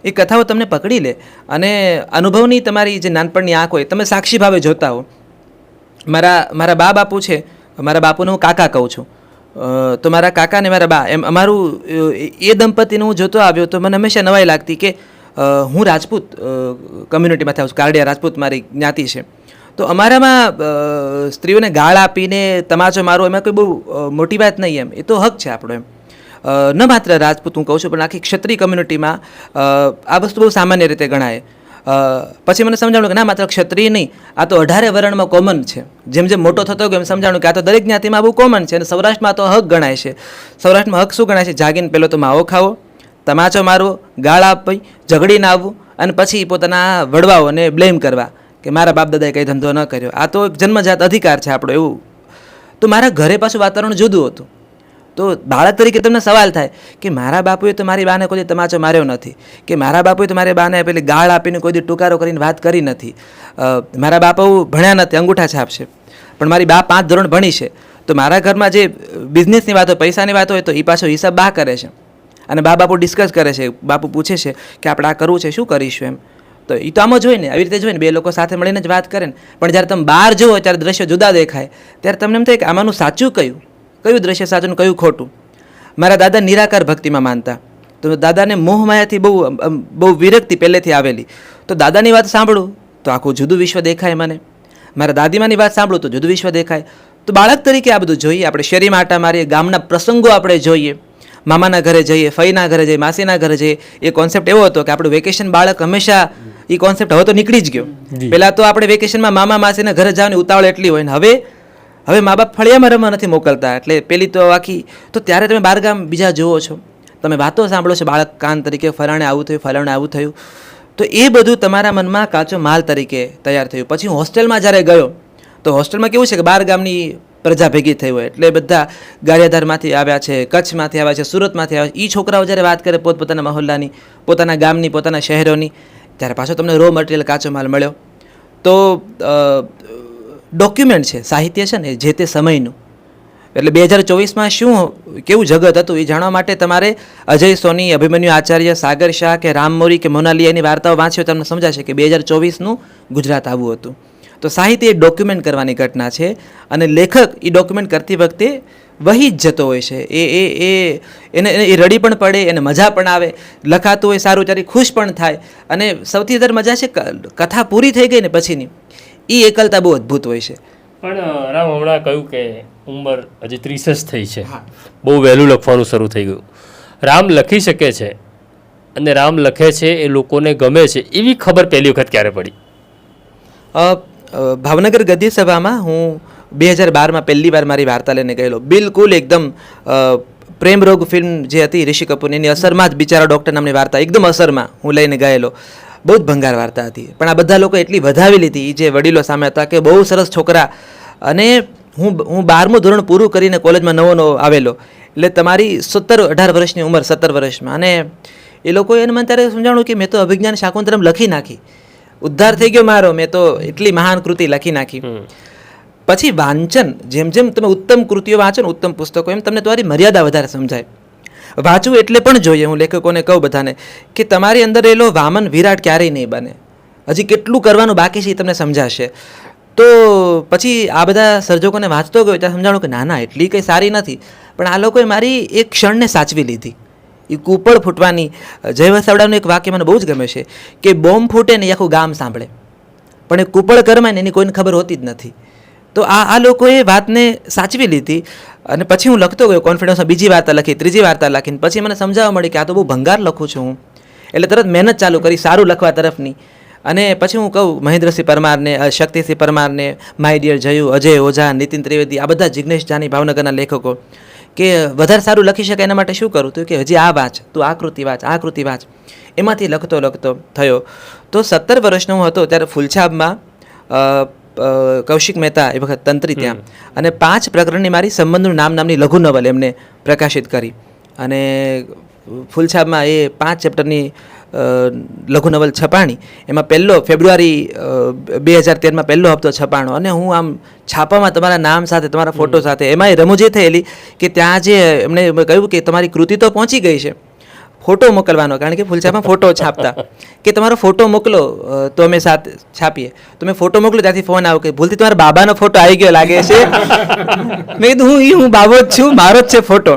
એ કથાઓ તમને પકડી લે અને અનુભવની તમારી જે નાનપણની આંખ હોય, તમે સાક્ષી ભાવે જોતા હો. મારા બાપુ છે, મારા બાપુને હું કાકા કહું છું. તો મારા કાકા ને મારા બા, એમ અમારું એ દંપતીને હું જોતો આવ્યો તો મને હંમેશા નવાઈ લાગતી કે હું રાજપૂત કમ્યુનિટીમાંથી આવું છું, કારડિયા રાજપૂત મારી જ્ઞાતિ છે. તો અમારામાં સ્ત્રીઓને ગાળ આપીને તમાચો મારો એમાં કોઈ બહુ મોટી વાત નહીં, એમ એ તો હક છે આપણો. એમ ન માત્ર રાજપૂત હું કહું છું પણ આખી ક્ષત્રિય કમ્યુનિટીમાં આ વસ્તુ બહુ સામાન્ય રીતે ગણાય. પછી મને સમજાણું કે ના, માત્ર ક્ષત્રિય નહીં, આ તો 18 વર્ણમાં કોમન છે. જેમ જેમ મોટો થતો ગયો એમ સમજાણું કે આ તો દરેક જ્ઞાતિમાં બહુ કોમન છે. અને સૌરાષ્ટ્રમાં તો હક ગણાય છે. સૌરાષ્ટ્રમાં હક શું ગણાય છે? જાગીને પહેલો તો માવો ખાવો, તમાચો મારવો, ગાળ આપવી, ઝઘડીને આવવું અને પછી પોતાના વડવાઓને બ્લેમ કરવા કે મારા બાપ દાદાએ કંઈ ધંધો ન કર્યો. આ તો એક જન્મજાત અધિકાર છે આપણો એવું. તો મારા ઘરે પાછું વાતાવરણ જુદું હતું. તો બાળક તરીકે તમને સવાલ થાય કે મારા બાપુએ તો મારી બાને કોઈ તમાચો માર્યો નથી, કે મારા બાપુએ તો મારી બાને પેલી ગાળ આપીને કોઈ દી ટૂકારો કરીને વાત કરી નથી, મારા બાપુ ભણ્યા નથી, અંગૂઠા છાપ છે, પણ મારી બા 5 ધોરણ ભણી છે. તો મારા ઘરમાં જે બિઝનેસની વાત હોય, પૈસાની વાત હોય, તો એ પાછો હિસાબ બા કરે છે અને બાપુ ડિસ્કસ કરે છે. બાપુ પૂછે છે કે આપણે આ કરવું છે, શું કરીશું એમ. તો એ તો આમ જ હોય ને, આવી રીતે જોઈએ ને, 2 લોકો સાથે મળીને જ વાત કરે ને. પણ જ્યારે તમે બહાર જુઓ ત્યારે દ્રશ્યો જુદા દેખાય, ત્યારે તમને એમ થાય કે આમાંનું સાચું કયું દ્રશ્ય સાચું, કયું ખોટું. મારા દાદા નિરાકાર ભક્તિમાં માનતા, તો દાદાને મોહ માયાથી બહુ વિરક્તિ પહેલેથી આવેલી. તો દાદાની વાત સાંભળું તો આખું જુદું વિશ્વ દેખાય મને, મારા દાદીમાની વાત સાંભળું તો જુદું વિશ્વ દેખાય. તો બાળક તરીકે આ બધું જોઈએ, આપણે શેરીમાં આટા મારીએ, ગામના પ્રસંગો આપણે જોઈએ, મામાના ઘરે જઈએ, ફઈના ઘરે જઈએ, માસીના ઘરે જઈએ. એ કોન્સેપ્ટ એવો હતો કે આપણું વેકેશન, બાળક હંમેશા એ કોન્સેપ્ટ હવે તો નીકળી જ ગયો. પહેલાં તો આપણે વેકેશનમાં મામા માસીના ઘરે જવાની ઉતાવળ એટલી હોય ને, હવે મા બાપ ફળિયામાં રમવા નથી મોકલતા. એટલે પેલી તો આખી, તો ત્યારે તમે બારગામ બીજા જુઓ છો, તમે વાતો સાંભળો છો બાળક કાન તરીકે, ફલાણે આવું થયું, ફલાણે આવું થયું. તો એ બધું તમારા મનમાં કાચો માલ તરીકે તૈયાર થયું. પછી હું હોસ્ટેલમાં જ્યારે ગયો તો હોસ્ટેલમાં કેવું છે કે 12 ગામની પ્રજા ભેગી થઈ હોય, એટલે બધા ગારિયાધારમાંથી આવ્યા છે, કચ્છમાંથી આવ્યા છે, સુરતમાંથી આવ્યા છે. એ છોકરાઓ જ્યારે વાત કરે પોતપોતાના મહોલ્લાની, પોતાના ગામની, પોતાના શહેરોની, ત્યારે પાછો તમને રો મટીરિયલ, કાચો માલ મળ્યો. તો ડોક્યુમેન્ટ છે, સાહિત્ય છે ને જે તે સમયનું. એટલે 2024માં શું કેવું જગત હતું એ જાણવા માટે તમારે અજય સોની, અભિમન્યુ આચાર્ય, સાગર શાહ કે રામમોરી કે મોનાલિયાની વાર્તાઓ વાંચ્યો તમને સમજાશે કે 2024નું ગુજરાત આવું હતું. તો સાહિત્ય એ ડોક્યુમેન્ટ કરવાની ઘટના છે અને લેખક એ ડોક્યુમેન્ટ કરતી વખતે વહી જ જતો હોય છે. એને રડી પણ પડે, એને મજા પણ આવે, લખાતું હોય સારું ચારી ખુશ પણ થાય. અને સૌથી વધારે મજા છે કથા પૂરી થઈ ગઈ ને પછીની એ એકલતા બહુ અદ્ભુત હોય છે. પણ રામ હમણાં કહ્યું કે ઉંમર હજી 30 જ થઈ છે, બહુ વહેલું લખવાનું શરૂ થઈ ગયું. રામ લખી શકે છે અને રામ લખે છે એ લોકોને ગમે છે એવી ખબર પહેલી વખત ક્યારે પડી? ભાવનગર ગદ્ય સભામાં હું 2012માં પહેલી વાર મારી વાર્તા લઈને ગયેલો. બિલકુલ એકદમ પ્રેમરોગ ફિલ્મ જે હતી ઋષિ કપૂરની, એની અસરમાં જ બિચારા ડૉક્ટર નામની વાર્તા એકદમ અસરમાં હું લઈને ગયેલો. બહુ જ ભંગાર વાર્તા હતી, પણ આ બધા લોકો એટલી વધાવી લીધી એ જે વડીલો સામે હતા કે બહુ સરસ છોકરા. અને હું 12મું ધોરણ પૂરું કરીને કોલેજમાં નવો આવેલો, એટલે તમારી 17-18 વર્ષની ઉંમર, 17 વર્ષમાં. અને એ લોકોએ મને ત્યારે સમજાણું કે મેં તો અભિજ્ઞાન શાકુંતલમ લખી નાખી, ઉદ્ધાર થઈ ગયો મારો, મેં તો એટલી મહાન કૃતિ લખી નાખી. પછી વાંચન, જેમ જેમ તમે ઉત્તમ કૃતિઓ વાંચો ને ઉત્તમ પુસ્તકો, એમ તમને તમારી મર્યાદા વધારે સમજાય. વાંચવું એટલે પણ જોઈએ, હું લેખકોને કહું બધાને કે તમારી અંદર રહેલો વામન વિરાટ ક્યારેય નહીં બને, હજી કેટલું કરવાનું બાકી છે એ તમને સમજાશે. તો પછી આ બધા સર્જકોને વાંચતો ગયો ત્યાં સમજાણું કે ના ના એટલી કંઈ સારી નથી, પણ આ લોકોએ મારી એક ક્ષણને સાચવી લીધી. એ કૂપળ ફૂટવાની, જય વસાવડાનું એક વાક્ય મને બહુ જ ગમે છે કે બોમ્બ ફૂટે ને એ આખું ગામ સાંભળે, પણ એ કૂપળ કરમાય ને એની કોઈને ખબર હોતી જ નથી. તો આ લોકોએ વાતને સાચવી લીધી. અને પછી હું લખતો ગયો, કોન્ફિડન્સમાં બીજી વાર્તા લખી, ત્રીજી વાર્તા લખીને પછી મને સમજાવવા મળી કે આ તો બહુ ભંગાર લખું છું હું. એટલે તરત મહેનત ચાલુ કરી સારું લખવા તરફની. અને પછી હું કહું મહેન્દ્રસિંહ પરમારને, શક્તિસિંહ પરમારને, માય ડિયર જયુ, અજય ઓઝા, નીતિન ત્રિવેદી, આ બધા જિગ્નેશ જાની ભાવનગરના લેખકો કે વધારે સારું લખી શકાય એના માટે શું કરું? તો કે હજી આ વાંચ, તું આ કૃતિ વાંચ, આ કૃતિ વાંચ. એમાંથી લખતો થયો. તો 17 વર્ષનો હું હતો ત્યારે ફૂલછાબમાં કૌશિક મહેતા એ વખત તંત્રી ત્યાં, અને 5 પ્રકરણની મારી સંબંધનું નામની લઘુ નવલ એમને પ્રકાશિત કરી. અને ફૂલછાબમાં એ 5 ચેપ્ટરની લઘુ નવલ છપાણી. એમાં પહેલો ફેબ્રુઆરી 2013માં પહેલો હપ્તો છપાણો. અને હું આમ છાપામાં તમારા નામ સાથે, તમારા ફોટો સાથે, એમાંય રમૂજી થયેલી કે ત્યાં જે એમણે કહ્યું કે તમારી કૃતિ તો પહોંચી ગઈ છે, ફોટો મોકલવાનો, કારણ કે ફૂલછાપમાં ફોટો છાપતા કે તમારો ફોટો મોકલો તો અમે સાથે છાપીએ. તો મેં ફોટો મોકલ્યો, ત્યાંથી ફોન આવ્યો કે ભૂલથી તમારા બાબાનો ફોટો આવી ગયો લાગે છે. મેં કીધું હું બાબો જ છું, મારો જ છે ફોટો.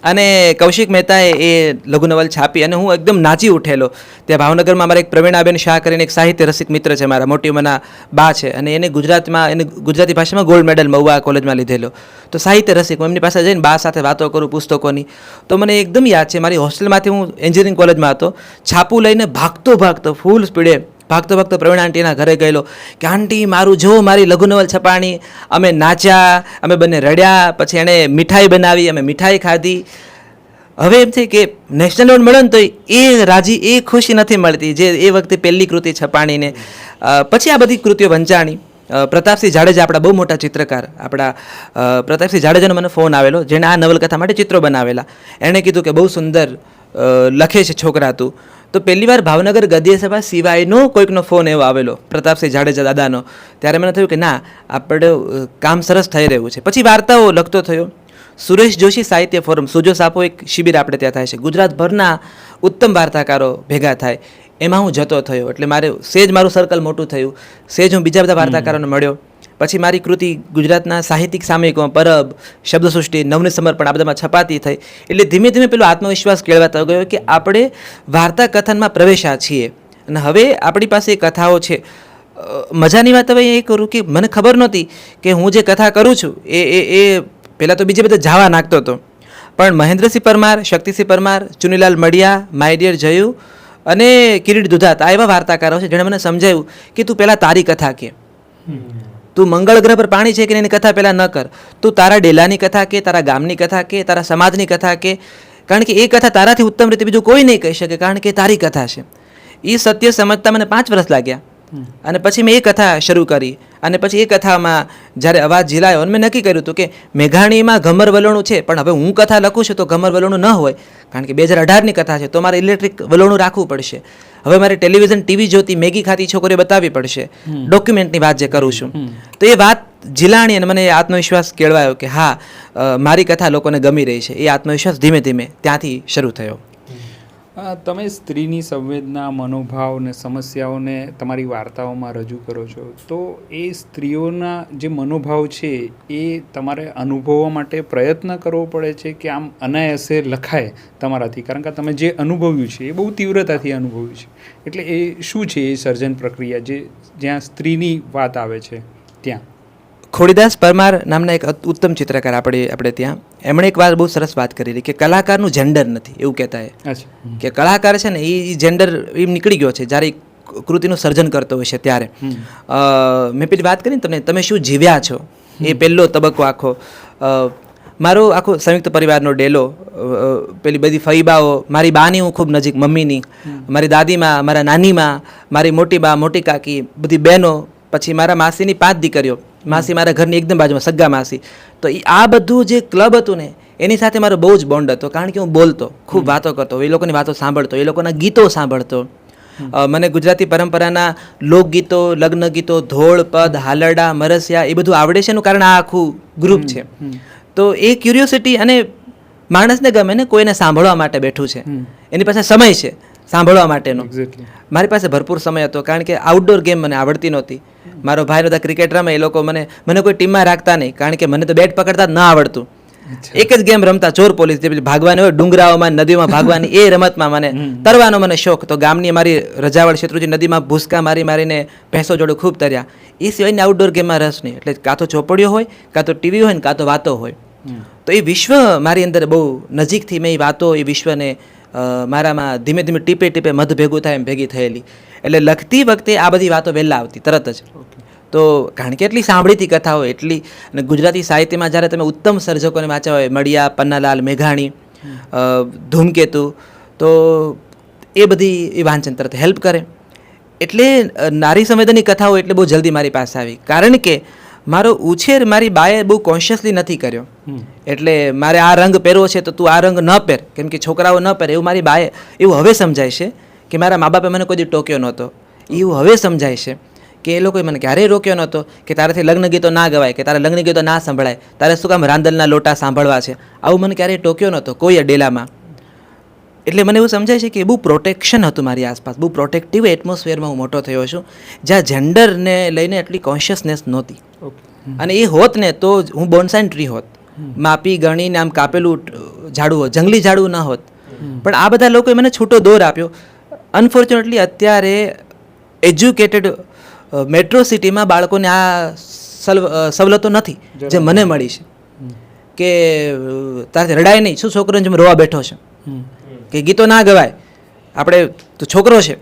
અને કૌશિક મહેતાએ એ લઘુ નવલ છાપી અને હું એકદમ નાચી ઉઠેલો. ત્યાં ભાવનગરમાં અમારા એક પ્રવીણાબેન શાહ કરીને એક સાહિત્ય રસિક મિત્ર છે, મારા મોટી ઉંમરના બા છે, અને એને ગુજરાતી ભાષામાં ગોલ્ડ મેડલ મહુવા કોલેજમાં લીધેલો. તો સાહિત્ય રસિક, હું એમની પાસે જઈને બા સાથે વાતો કરું પુસ્તકોની. તો મને એકદમ યાદ છે, મારી હોસ્ટેલમાંથી હું એન્જિનિયરિંગ કોલેજમાં હતો, છાપું લઈને ભાગતો ફૂલ સ્પીડે ભાગતો પ્રવીણ આંટીના ઘરે ગયેલો કે આંટી મારું જો મારી લઘુ નવલ છપાણી. અમે નાચ્યા, અમે બંને રડ્યા, પછી એણે મીઠાઈ બનાવી, અમે મીઠાઈ ખાધી. હવે એમ છે કે નેશનલ એવોર્ડ મળે ને તો એ રાજી, એ ખુશી નથી મળતી જે એ વખતે પહેલી કૃતિ છપાણીને. પછી આ બધી કૃતિઓ વંચાણી. પ્રતાપસિંહ જાડેજા, આપણા બહુ મોટા ચિત્રકાર, આપણા પ્રતાપસિંહ જાડેજાનો મને ફોન આવેલો, જેણે આ નવલકથા માટે ચિત્રો બનાવેલા. એણે કીધું કે બહુ સુંદર લખે છે છોકરા તું. તો પહેલી વાર ભાવનગર ગદ્ય સભા સિવાયનો કોઈકનો ફોન એવો આવેલો, પ્રતાપસિંહ જાડેજા દાદાનો. ત્યારે મને થયું કે ના, આપણે કામ સરસ થઈ રહ્યું છે. પછી વાર્તાઓ લખતો થયો. સુરેશ જોશી સાહિત્ય ફોરમ, સુજો સાપો એક શિબિર આપણે ત્યાં થાય છે, ગુજરાતભરના ઉત્તમ વાર્તાકારો ભેગા થાય, એમાં હું જતો થયો. એટલે મારું સર્કલ મોટું થયું, હું બીજા બધા વાર્તાકારોને મળ્યો. પછી મારી કૃતિ ગુજરાતના સાહિત્યિક સામયિકોમાં પરબ, શબ્દસૃષ્ટિ, નવની સમર્પણ આ બધામાં છપાતી થઈ. એટલે ધીમે ધીમે પેલો આત્મવિશ્વાસ કેળવાતો ગયો કે આપણે વાર્તા કથનમાં પ્રવેશ્યા છીએ અને હવે આપણી પાસે કથાઓ છે. મજાની વાત હવે એ કરું કે મને ખબર નહોતી કે હું જે કથા કરું છું એ પહેલાં તો બીજે બધા જાવા નાખતો હતો, પણ મહેન્દ્રસિંહ પરમાર, શક્તિસિંહ પરમાર, ચુનીલાલ મડિયા, માય ડિયર જયુ અને કિરીટ દુધાત આ એવા વાર્તાકારો છે જેણે મને સમજાવ્યું કે તું પહેલાં તારી કથા કે, તું મંગળ ગ્રહ પર પાણી છે કે એની કથા પહેલાં ન કર, તું તારા ડેલાની કથા કે, તારા ગામની કથા કે, તારા સમાજની કથા કે, કારણ કે એ કથા તારાથી ઉત્તમ રીતે બીજું કોઈ નહીં કહી શકે, કારણ કે તારી કથા છે. એ સત્ય સમજતા મને 5 વર્ષ લાગ્યા. અને પછી મેં એ કથા શરૂ કરી અને પછી એ કથામાં જ્યારે અવાજ ઝીલાયો અને મેં નક્કી કર્યું હતું કે મેઘાણીમાં ઘમર વલોણું છે, પણ હવે હું કથા લખું છું તો ઘમર વલોણું ન હોય, કારણ કે 2018ની કથા છે તો મારે ઇલેક્ટ્રિક વલોણું રાખવું પડશે. હવે મારે ટેલિવિઝન ટીવી જોતી મેગી ખાતી છોકરીઓ બતાવવી પડશે, ડોક્યુમેન્ટની વાત જે કરું છું. તો એ વાત ઝીલાણી અને મને આત્મવિશ્વાસ કેળવાયો કે હા, મારી કથા લોકોને ગમી રહી છે. એ આત્મવિશ્વાસ ધીમે ધીમે ત્યાંથી શરૂ થયો. તમે સ્ત્રીની સંવેદના, મનોભાવ ને સમસ્યાઓને તમારી વાર્તાઓમાં રજૂ કરો છો, તો એ સ્ત્રીઓના જે મનોભાવ છે એ તમારે અનુભવવા માટે પ્રયત્ન કરવો પડે છે કે આમ અનાયાસે લખાય તમારાથી, કારણ કે તમે જે અનુભવ્યું છે એ બહુ તીવ્રતાથી અનુભવ્યું છે, એટલે એ શું છે એ સર્જન પ્રક્રિયા જે જ્યાં સ્ત્રીની વાત આવે છે ત્યાં? ખોડીદાસ પરમાર નામના એક ઉત્તમ ચિત્રકાર આપણે ત્યાં, એમણે એક વાર બહુ સરસ વાત કરેલી કે કલાકારનું જેન્ડર નથી એવું કહેતા એ, કે કલાકાર છે ને એ જેન્ડર એમ નીકળી ગયો છે જ્યારે કૃતિનું સર્જન કરતો હોય છે ત્યારે. મેં પેલી વાત કરી ને તમે શું જીવ્યા છો, એ પહેલો તબક્કો આખો મારો આખો સંયુક્ત પરિવારનો ડેલો, પેલી બધી ફઈબાઓ, મારી બાની હું ખૂબ નજીક, મમ્મીની, મારી દાદીમાં, મારા નાનીમાં, મારી મોટી બા, મોટી કાકી, બધી બહેનો, પછી મારા માસીની 5 દીકરીઓ, માસી મારા ઘરની એકદમ બાજુમાં, સગ્ગા માસી. તો આ બધું જે ક્લબ હતું ને એની સાથે મારો બહુ જ બોન્ડ હતો, કારણ કે હું બોલતો, ખૂબ વાતો કરતો, એ લોકોની વાતો સાંભળતો, એ લોકોના ગીતો સાંભળતો. મને ગુજરાતી પરંપરાના લોકગીતો, લગ્ન ગીતો, ધોળ, પદ, હાલરડા, મરસિયા એ બધું આવડે છે એનું કારણ આ આખું ગ્રુપ છે. તો એ ક્યુરિયોસિટી, અને માણસને ગમે ને કોઈને સાંભળવા માટે બેઠું છે, એની પાસે સમય છે સાંભળવા માટેનો. મારી પાસે ભરપૂર સમય હતો, કારણ કે આઉટડોર ગેમ મને આવડતી નહોતી. મારો ભાઈ બધા ક્રિકેટ રમે, એ લોકો મને કોઈ ટીમમાં રાખતા નહીં, કારણ કે મને તો બેટ પકડતા જ ન આવડતું. એક જ ગેમ રમતા, ચોર પોલીસ, જે ભાગવાની હોય ડુંગરાઓમાં, નદીઓમાં ભાગવાની, એ રમતમાં મને તરવાનો મને શોખ. તો ગામની મારી રજાવળ શેત્રુજી નદીમાં ભૂસકા મારીને ભેંસો જોડે ખૂબ તર્યા. એ સિવાયની આઉટડોર ગેમમાં રસ નહીં, એટલે કાં તો ચોપડીઓ હોય, કાં તો ટીવી હોય ને કાં તો વાતો હોય. તો એ વિશ્વ મારી અંદર બહુ નજીકથી મેં એ વાતો, એ વિશ્વને મારામાં ધીમે ધીમે ટીપે મધ ભેગું થાય એમ ભેગી થયેલી. એટલે લખતી વખતે આ બધી વાતો વહેલા આવતી તરત જ. તો કારણ કે એટલી સાંભળીતી કથાઓ, એટલી, અને ગુજરાતી સાહિત્યમાં જ્યારે તમે ઉત્તમ સર્જકોને વાંચ્યા હોય, મળિયા, પન્નાલાલ, મેઘાણી, ધૂમકેતુ, તો એ બધી એ વાંચન તરત હેલ્પ કરે. એટલે નારી સંવેદનની કથાઓ એટલે બહુ જલ્દી મારી પાસે આવી, કારણ કે મારો ઉછેર મારી બાએ બહુ કોન્શિયસલી નથી કર્યો. એટલે મારે આ રંગ પહેરવો છે તો તું આ રંગ ન પહેર, કેમ કે છોકરાઓ ન પહેરે, એવું મારી બાએ, એવું હવે સમજાય છે કે મારા મા બાપે મને કોઈ દી ટોક્યો નહોતો. એવું હવે સમજાય છે કે એ લોકોએ મને ક્યારેય રોક્યો નહોતો કે તારાથી લગ્ન ગીતો ના ગવાય, કે તારા લગ્ન ગીતો ના સંભળાય, તારે શું કામ રાંદલના લોટા સાંભળવા છે, આવું મને ક્યારેય ટોક્યો નહોતો કોઈ ડેલામાં. એટલે મને એવું સમજાય છે કે બહુ પ્રોટેક્શન હતું મારી આસપાસ, બહુ પ્રોટેક્ટિવ એટમોસ્ફિયરમાં હું મોટો થયો છું, જ્યાં જેન્ડરને લઈને એટલી કોન્શિયસનેસ નહોતી. અને એ હોત ને તો હું બોન્સાઇન ટ્રી હોત, માપી ગણીને આમ કાપેલું ઝાડું હોત, જંગલી ઝાડું ન હોત. પણ આ બધા લોકોએ મને છૂટો દોર આપ્યો. અનફોર્ચ્યુનેટલી અત્યારે એજ્યુકેટેડ મેટ્રો સિટીમાં બાળકોને આ સવલતો નથી જે મને મળી છે, કે તારાથી રડાય નહીં, શું છોકરોને જેમ રોવા બેઠો છે, કે ગીતો ના ગવાય, આપણે તો છોકરો છે,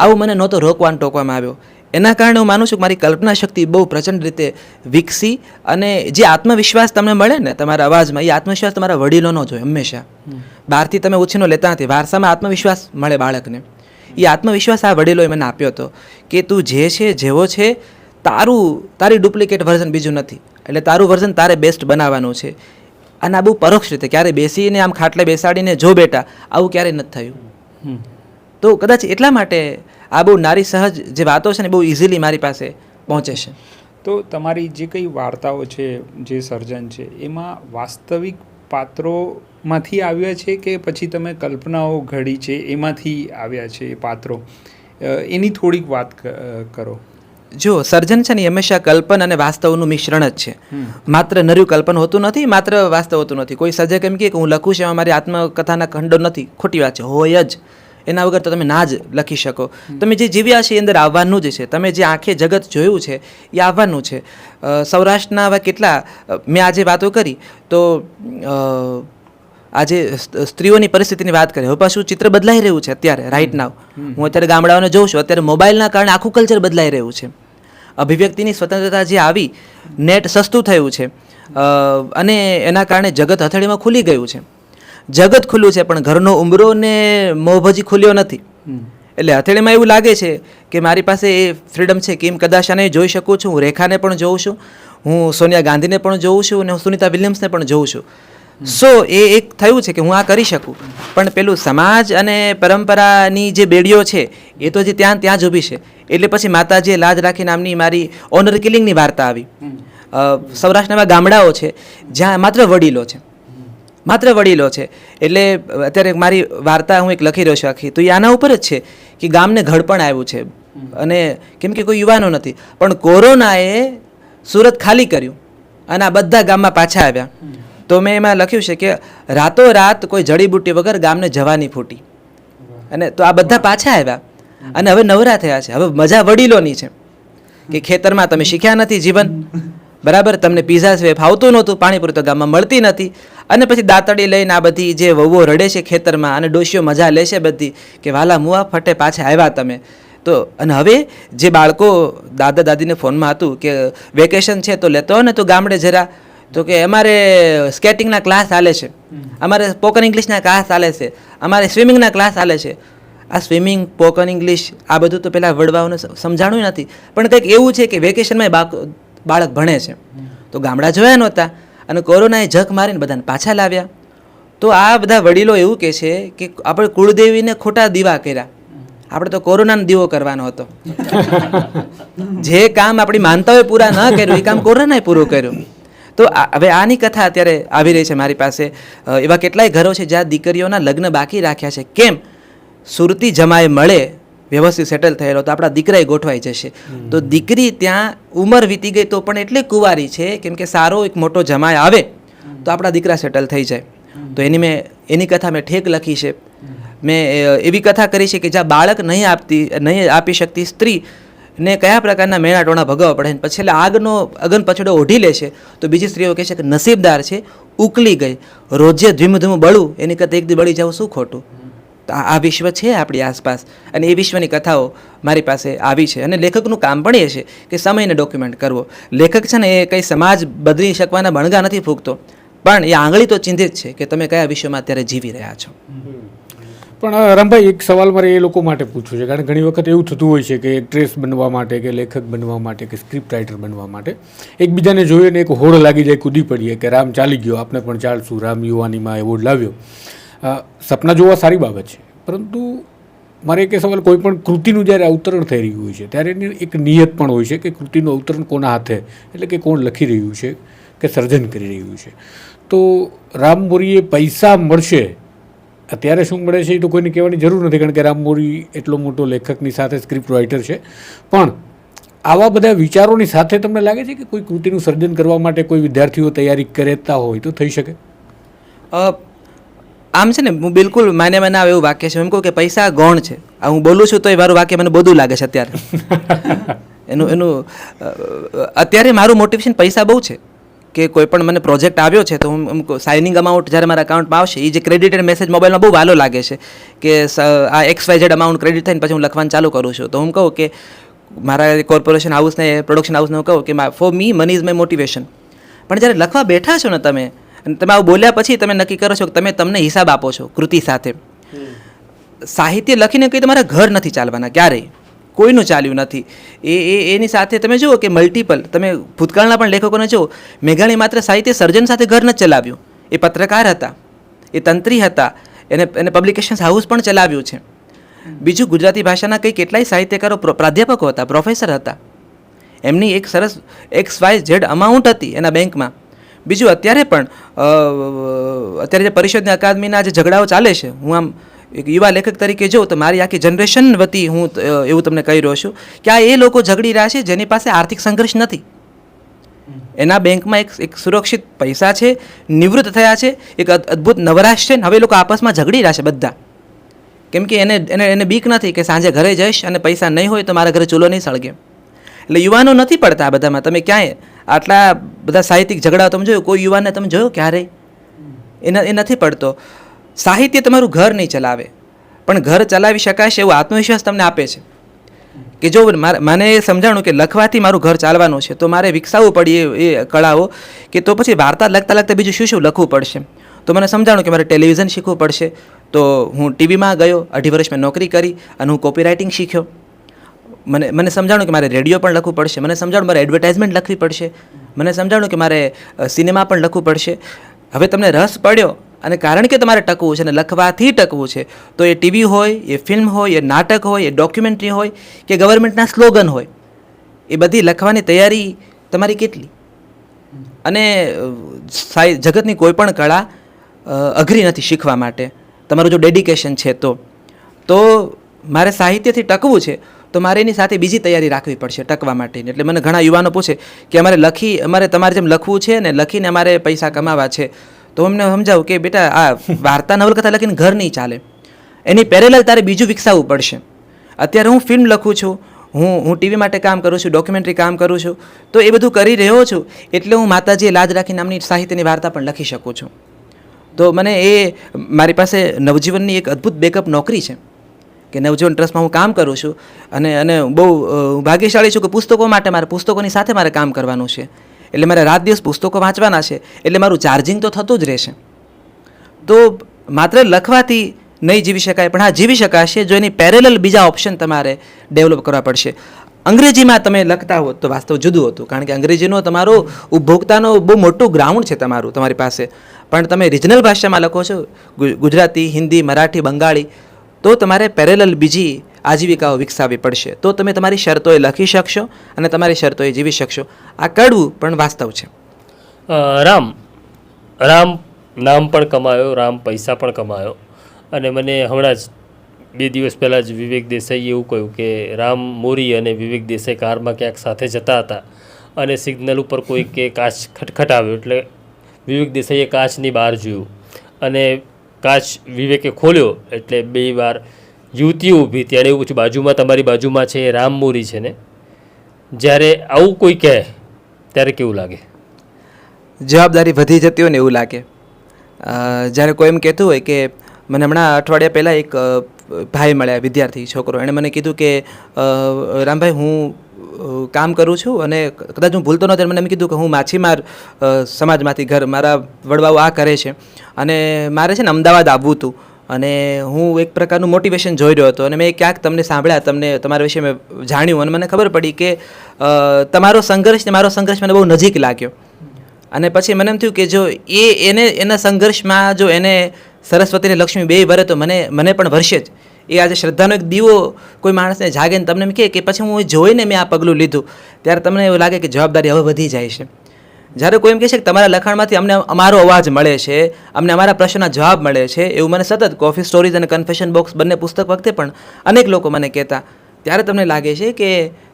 આવું મને નહોતો રોકવાનું ટોકવામાં આવ્યો. એના કારણે હું માનું છું કે મારી કલ્પના શક્તિ બહુ પ્રચંડ રીતે વિકસી. અને જે આત્મવિશ્વાસ તમને મળે ને તમારા અવાજમાં, એ આત્મવિશ્વાસ તમારા વડીલોનો જ હોય હંમેશા. બહારથી તમે ઉછીનો લેતા નથી, વારસામાં આત્મવિશ્વાસ મળે બાળકને. એ આત્મવિશ્વાસ આ વડીલોએ મને આપ્યો હતો કે તું જે છે, જેવો છે, તારી ડુપ્લિકેટ વર્ઝન બીજું નથી, એટલે તારું વર્ઝન તારે બેસ્ટ બનાવવાનું છે. અને આ બહુ પરોક્ષ રીતે, ક્યારે બેસીને આમ ખાટલે બેસાડીને જો બેટા, આવું ક્યારેય નથી થયું. તો કદાચ એટલા માટે આ બહુ નારી સહજ જે વાતો છે ને બહુ ઇઝીલી મારી પાસે પહોંચે છે. તો તમારી જે કંઈ વાર્તાઓ છે, જે સર્જન છે, એમાં વાસ્તવિક પાત્રોમાંથી આવ્યા છે કે પછી તમે કલ્પનાઓ ઘડી છે એમાંથી આવ્યા છે એ પાત્રો? એની થોડીક વાત કરો. જો સર્જન છે ને હંમેશા કલ્પન અને વાસ્તવનું મિશ્રણ જ છે. માત્ર નર્યું કલ્પન હોતું નથી, માત્ર વાસ્તવ હોતું નથી. કોઈ સર્જક એમ કે હું લખું છું એમાં મારી આત્મકથાના ખંડો નથી, ખોટી વાત છે, હોય જ. એના વગર તો તમે ના જ લખી શકો. તમે જે જીવ્યા છે એ અંદર આવવાનું જ છે, તમે જે આંખે જગત જોયું છે એ આવવાનું છે. સૌરાષ્ટ્રના આવા કેટલા, મેં આજે વાતો કરી તો આજે સ્ત્રીઓની પરિસ્થિતિની વાત કરીએ, હવે પાછું ચિત્ર બદલાઈ રહ્યું છે અત્યારે, રાઇટ નાવ. હું અત્યારે ગામડાઓને જોઉં છું, અત્યારે મોબાઈલના કારણે આખું કલ્ચર બદલાઈ રહ્યું છે. અભિવ્યક્તિની સ્વતંત્રતા જે આવી, નેટ સસ્તું થયું છે, અને એના કારણે જગત હથેળીમાં ખુલી ગયું છે. જગત ખુલ્લું છે પણ ઘરનો ઉંબરો ને મોહ હજી ખુલ્યો નથી. એટલે હથેળીમાં એવું લાગે છે કે મારી પાસે એ ફ્રીડમ છે કે એમ કદાશાને જોઈ શકું છું, હું રેખાને પણ જોઉં છું, હું સોનિયા ગાંધીને પણ જોઉં છું અને હું સુનિતા વિલિયમ્સને પણ જોઉં છું. સો એ એક થયું છે કે હું આ કરી શકું. પણ પેલું સમાજ અને પરંપરાની જે બેડીઓ છે એ તો જે ત્યાં જ ઊભી છે. એટલે પછી માતાજીએ લાજ રાખી નામની મારી ઓનર કિલિંગની વાર્તા આવી. સૌરાષ્ટ્રના ગામડાઓ છે જ્યાં માત્ર વડીલો છે, માત્ર વડીલો છે. એટલે અત્યારે મારી વાર્તા હું એક લખી રહ્યો છું આખી, તો એ આના ઉપર જ છે કે ગામને ઘડપણ આવ્યું છે અને કેમ કે કોઈ યુવાનો નથી. પણ કોરોનાએ સુરત ખાલી કર્યું અને આ બધા ગામમાં પાછા આવ્યા. તો મેં એમાં લખ્યું છે કે રાતોરાત કોઈ જડીબુટ્ટી વગર ગામને જવાની ફૂટી, અને તો આ બધા પાછા આવ્યા અને હવે નવરા થયા છે. હવે મજા વડીલોની છે કે ખેતરમાં તમે શીખ્યા નથી જીવન, બરાબર, તમને પીઝા સિવાય ફાવતું નહોતું, પાણીપુરી તો ગામમાં મળતી નથી, અને પછી દાંતડી લઈને આ બધી જે વહુઓ રડે છે ખેતરમાં અને ડોશીઓ મજા લે છે બધી કે વાલા મુવા ફટે પાછા આવ્યા તમે. તો અને હવે જે બાળકો દાદા દાદીને ફોનમાં હતું કે વેકેશન છે તો લેતો હોય ને તો ગામડે જરા, તો કે અમારે સ્કેટિંગના ક્લાસ ચાલે છે, અમારે સ્પોકન ઇંગ્લિશના ક્લાસ ચાલે છે, અમારે સ્વિમિંગના ક્લાસ ચાલે છે. આ સ્વિમિંગ, સ્પોકન ઇંગ્લિશ આ બધું તો પહેલાં વડવાઓને સમજાણું નથી, પણ કંઈક એવું છે કે વેકેશનમાં બાળક ભણે છે. તો ગામડા જોયા નહોતા અને કોરોનાએ જખ મારીને બધાને પાછા લાવ્યા. તો આ બધા વડીલો એવું કહે છે કે આપણે કુળદેવીને ખોટા દીવા કર્યા, આપણે તો કોરોનાનો દીવો કરવાનો હતો. જે કામ આપણી માનતાઓએ પૂરા ન કર્યું એ કામ કોરોનાએ પૂરું કર્યું. તો હવે આની કથા અત્યારે આવી રહી છે મારી પાસે. એવા કેટલાય ઘરો છે જ્યાં દીકરીઓના લગ્ન બાકી રાખ્યા છે. કેમ? સુરતી જમાએ મળે વ્યવસ્થિત સેટલ થયેલો તો આપણા દીકરાએ ગોઠવાઈ જશે. તો દીકરી ત્યાં ઉંમર વીતી ગઈ તો પણ એટલી કુંવારી છે કેમ કે સારો એક મોટો જમાય આવે તો આપણા દીકરા સેટલ થઈ જાય. તો એની કથા મેં ઠેક લખી છે. મેં એવી કથા કરી છે કે જ્યાં બાળક નહીં આપી શકતી સ્ત્રી ને કયા પ્રકારના મેણા ટોણા ભગાવવા પડે, પછી એટલે આગનો અગન પછડો ઓઢી લે છે તો બીજી સ્ત્રીઓ કહે છે કે નસીબદાર છે, ઉકલી ગઈ, રોજે ધીમું બળવું એની કરતાં એક દી બળી જવું શું ખોટું. તો આ વિશ્વ છે આપણી આસપાસ અને એ વિશ્વની કથાઓ મારી પાસે આવી છે. અને લેખકનું કામ પણ એ છે કે સમયને ડોક્યુમેન્ટ કરવો. લેખક છે ને એ કંઈ સમાજ બદલી શકવાના બણગા નથી ફૂંકતો, પણ એ આંગળી તો ચીંધે જ છે કે તમે કયા વિશ્વમાં અત્યારે જીવી રહ્યા છો. પણ રામભાઈ, એક સવાલ મારે એ લોકો માટે પૂછવું છે, કારણ કે ઘણી વખત એવું થતું હોય છે કે એક્ટ્રેસ બનવા માટે કે લેખક બનવા માટે કે સ્ક્રિપ્ટ રાઇટર બનવા માટે એકબીજાને જોઈએ ને એક હોડ લાગી જાય, કૂદી પડીએ કે રામ ચાલી ગયો, આપણે પણ ચાલશું, રામ યુવાનીમાં એવોર્ડ લાવ્યો. સપના જોવા સારી બાબત છે, પરંતુ મારે એક સવાલ, કોઈ પણ કૃતિનું જ્યારે અવતરણ થઈ રહ્યું હોય છે ત્યારે એની એક નિયત પણ હોય છે કે કૃતિનું અવતરણ કોના હાથે, એટલે કે કોણ લખી રહ્યું છે કે સર્જન કરી રહ્યું છે. તો રામ મોરીએ પૈસા મળશે અત્યારે શું મળે છે એ તો કોઈને કહેવાની જરૂર નથી, કારણ કે રામ મોરી એટલો મોટો લેખકની સાથે સ્ક્રિપ્ટ રાઇટર છે. પણ આવા બધા વિચારોની સાથે તમને લાગે છે કે કોઈ કૃતિનું સર્જન કરવા માટે કોઈ વિદ્યાર્થીઓ તૈયારી કરતા હોય તો થઈ શકે? આમ છે ને, હું બિલકુલ માને આવે એવું વાક્ય છે. એમ કહું કે પૈસા ગૌણ છે. આ હું બોલું છું તો એ મારું વાક્ય મને બધું લાગે છે અત્યારે. એનું અત્યારે મારું મોટિવેશન પૈસા બહુ છે કે કોઈ પણ મને પ્રોજેક્ટ આવ્યો છે તો હું સાઇનિંગ અમાઉન્ટ જ્યારે મારા અકાઉન્ટમાં આવશે, એ જે ક્રેડિટેડ મેસેજ મોબાઈલમાં બહુ વાલો લાગે છે કે આ XYZ અમાઉન્ટ ક્રેડિટ થઈને પછી હું લખવાનું ચાલુ કરું છું. તો હું કહું કે મારા કોર્પોરેશન હાઉસને, પ્રોડક્શન હાઉસને હું કહું કે for me money is my motivation. પણ જ્યારે લખવા બેઠા છો ને તમે, અને તમે આવું બોલ્યા પછી તમે નક્કી કરો છો કે તમે તમને હિસાબ આપો છો કૃતિ સાથે. સાહિત્ય લખીને કંઈ તમારા ઘર નથી ચાલવાના, ક્યારેય કોઈનું ચાલ્યું નથી. એની સાથે તમે જુઓ કે મલ્ટિપલ, તમે ભૂતકાળના પણ લેખકોને જુઓ, મેઘાણી માત્ર સાહિત્ય સર્જન સાથે ઘર નથી ચલાવ્યું, એ પત્રકાર હતા, એ તંત્રી હતા, એને પબ્લિકેશન્સ હાઉસ પણ ચલાવ્યું છે. બીજું, ગુજરાતી ભાષાના કંઈ કેટલાય સાહિત્યકારો પ્રાધ્યાપકો હતા, પ્રોફેસર હતા, એમની એક સરસ XYZ અમાઉન્ટ હતી એના બેંકમાં. બીજું, અત્યારે પણ અત્યારે જે પરિષદની અકાદમીના જે ઝઘડાઓ ચાલે છે, હું આમ એક યુવા લેખક તરીકે જોઉં તો મારી આખી જનરેશન વતી હું એવું તમને કહી રહ્યો છું કે આ એ લોકો ઝઘડી રહ્યા છે જેની પાસે આર્થિક સંઘર્ષ નથી. એના બેંકમાં એક સુરક્ષિત પૈસા છે, નિવૃત્ત થયા છે, એક અદ્ભુત નવરાશ છે, હવે લોકો આપસમાં ઝઘડી રહ્યા છે બધા. કેમ કે એને બીક નથી કે સાંજે ઘરે જઈશ અને પૈસા નહીં હોય તો મારા ઘરે ચૂલો નહીં સળગે. એટલે યુવાનો નથી પડતા આ બધામાં. તમે ક્યાંય આટલા બધા સાહિત્યિક ઝઘડાઓ તમે જોયું, કોઈ યુવાનને તમે જોયો ક્યારેય? એ નથી પડતો. સાહિત્ય તમારું ઘર નહીં ચલાવે, પણ ઘર ચલાવી શકાશે એવો આત્મવિશ્વાસ તમને આપે છે કે જો મને એ સમજાણું કે લખવાથી મારું ઘર ચાલવાનું છે તો મારે વિકસાવવું પડે એ કળાઓ, કે તો પછી વાર્તા લખતા લખતા બીજું શું લખવું પડશે. તો મને સમજાણું કે મારે ટેલિવિઝન શીખવું પડશે, તો હું ટીવીમાં ગયો, 2.5 વર્ષ મેં નોકરી કરી અને હું કોપીરાઇટિંગ શીખ્યો. મને સમજાણું કે મારે રેડિયો પણ લખવું પડશે, મને સમજાણું મારે એડવર્ટાઇઝમેન્ટ લખવી પડશે, મને સમજાણું કે મારે સિનેમા પણ લખવું પડશે. હવે તમને રસ પડ્યો અને કારણ કે તમારે ટકવું છે અને લખવાથી ટકવું છે, તો એ ટીવી હોય, એ ફિલ્મ હોય, એ નાટક હોય, એ ડોક્યુમેન્ટરી હોય કે ગવર્મેન્ટના સ્લોગન હોય, એ બધી લખવાની તૈયારી તમારી કેટલી? અને જગતની કોઈ પણ કળા અઘરી નથી શીખવા માટે, તમારું જો ડેડિકેશન છે તો મારે સાહિત્યથી ટકવું છે તો મારે એની સાથે બીજી તૈયારી રાખવી પડશે ટકવા માટેની. એટલે મને ઘણા યુવાનો પૂછે કે અમારે તમારે જેમ લખવું છે ને લખીને અમારે પૈસા કમાવા છે, તો અમને સમજાવું કે બેટા આ વાર્તા નવલકથા લખીને ઘર નહીં ચાલે, એની પેરેલલ તારે બીજું વિકસાવવું પડશે. અત્યારે હું ફિલ્મ લખું છું, હું ટીવી માટે કામ કરું છું, ડોક્યુમેન્ટરી કામ કરું છું, તો એ બધું કરી રહ્યો છું એટલે હું માતાજીએ લાજ રાખી નામની સાહિત્યની વાર્તા પણ લખી શકું છું. તો મને મારી પાસે નવજીવનની એક અદ્ભુત બેકઅપ નોકરી છે કે નવજીવન ટ્રસ્ટમાં હું કામ કરું છું અને બહુ ભાગ્યશાળી છું કે પુસ્તકો માટે પુસ્તકોની સાથે મારે કામ કરવાનું છે. એટલે મારે રાત દિવસ પુસ્તકો વાંચવાના છે, એટલે મારું ચાર્જિંગ તો થતું જ રહેશે. તો માત્ર લખવાથી નહીં જીવી શકાય, પણ હા જીવી શકાશે જો એની પેરેલલ બીજા ઓપ્શન તમારે ડેવલપ કરવા પડશે. અંગ્રેજીમાં તમે લખતા હોત તો વાસ્તવ જુદું હતું, કારણ કે અંગ્રેજીનો તમારો ઉપભોક્તાનો બહુ મોટું ગ્રાઉન્ડ છે તમારી પાસે. પણ તમે રિજનલ ભાષામાં લખો છો, ગુજરાતી, હિન્દી, મરાઠી, બંગાળી, તો તમારે પેરેલલ બીજી આજીવિકાઓ વિકસાવવી પડશે, તો તમે તમારી શરતોએ લખી શકશો અને તમારી શરતોએ જીવી શકશો. આ કડવું પણ વાસ્તવ છે. રામ નામ પણ કમાયો, રામ પૈસા પણ કમાયો. અને મને હમણાં જ 2 દિવસ પહેલાં જ વિવેક દેસાઈએ એવું કહ્યું કે રામ મોરી અને વિવેક દેસાઈ કારમાં ક્યાંક સાથે જતા હતા અને સિગ્નલ ઉપર કોઈકે કાચ ખટખટાવ્યો, એટલે વિવેક દેસાઈએ કાચની બહાર જોયું અને કાચ વિવેકે ખોલ્યો એટલે 2 વાર યુવતીઓ ઊભી. ત્યારે એવું પૂછ્યું, બાજુમાં તમારી બાજુમાં છે એ રામ મોરી છે ને? જ્યારે આવું કોઈ કહે ત્યારે કેવું લાગે? જવાબદારી વધી જતી હોય ને એવું લાગે. જ્યારે કોઈ એમ કહેતું હોય કે મને હમણાં અઠવાડિયા પહેલાં એક ભાઈ મળ્યા, વિદ્યાર્થી છોકરો, એણે મને કીધું કે રામભાઈ હું કામ કરું છું અને કદાચ હું ભૂલતો નહોતો, મને એમ કીધું કે હું માછીમાર સમાજમાંથી મારા વડવાઓ આ કરે છે અને મારે છે ને અમદાવાદ આવવું હતું અને હું એક પ્રકારનું મોટિવેશન જોઈ રહ્યો હતો અને મેં ક્યાંક તમને સાંભળ્યા, તમારા વિશે મેં જાણ્યું અને મને ખબર પડી કે તમારો સંઘર્ષ ને મારો સંઘર્ષ મને બહુ નજીક લાગ્યો. અને પછી મને એમ થયું કે જો એના સંઘર્ષમાં જો એને સરસ્વતી અને લક્ષ્મી 2 વરે તો મને પણ વરસે જ. એ આજે શ્રદ્ધાનો એક દીવો કોઈ માણસને જાગે ને તમને એમ કહે કે પછી હું જોઈને મેં આ પગલું લીધું, ત્યારે તમને એવું લાગે કે જવાબદારી હવે વધી જાય છે. જ્યારે કોઈ એમ કહે છે કે તમારા લખાણમાંથી અમને અમારો અવાજ મળે છે, અમને અમારા પ્રશ્નના જવાબ મળે છે, એવું મને સતત કોફી સ્ટોરીઝ અને કન્ફેશન બોક્સ બંને પુસ્તક વખતે પણ અનેક લોકો મને કહેતા, ત્યારે તમને લાગે છે કે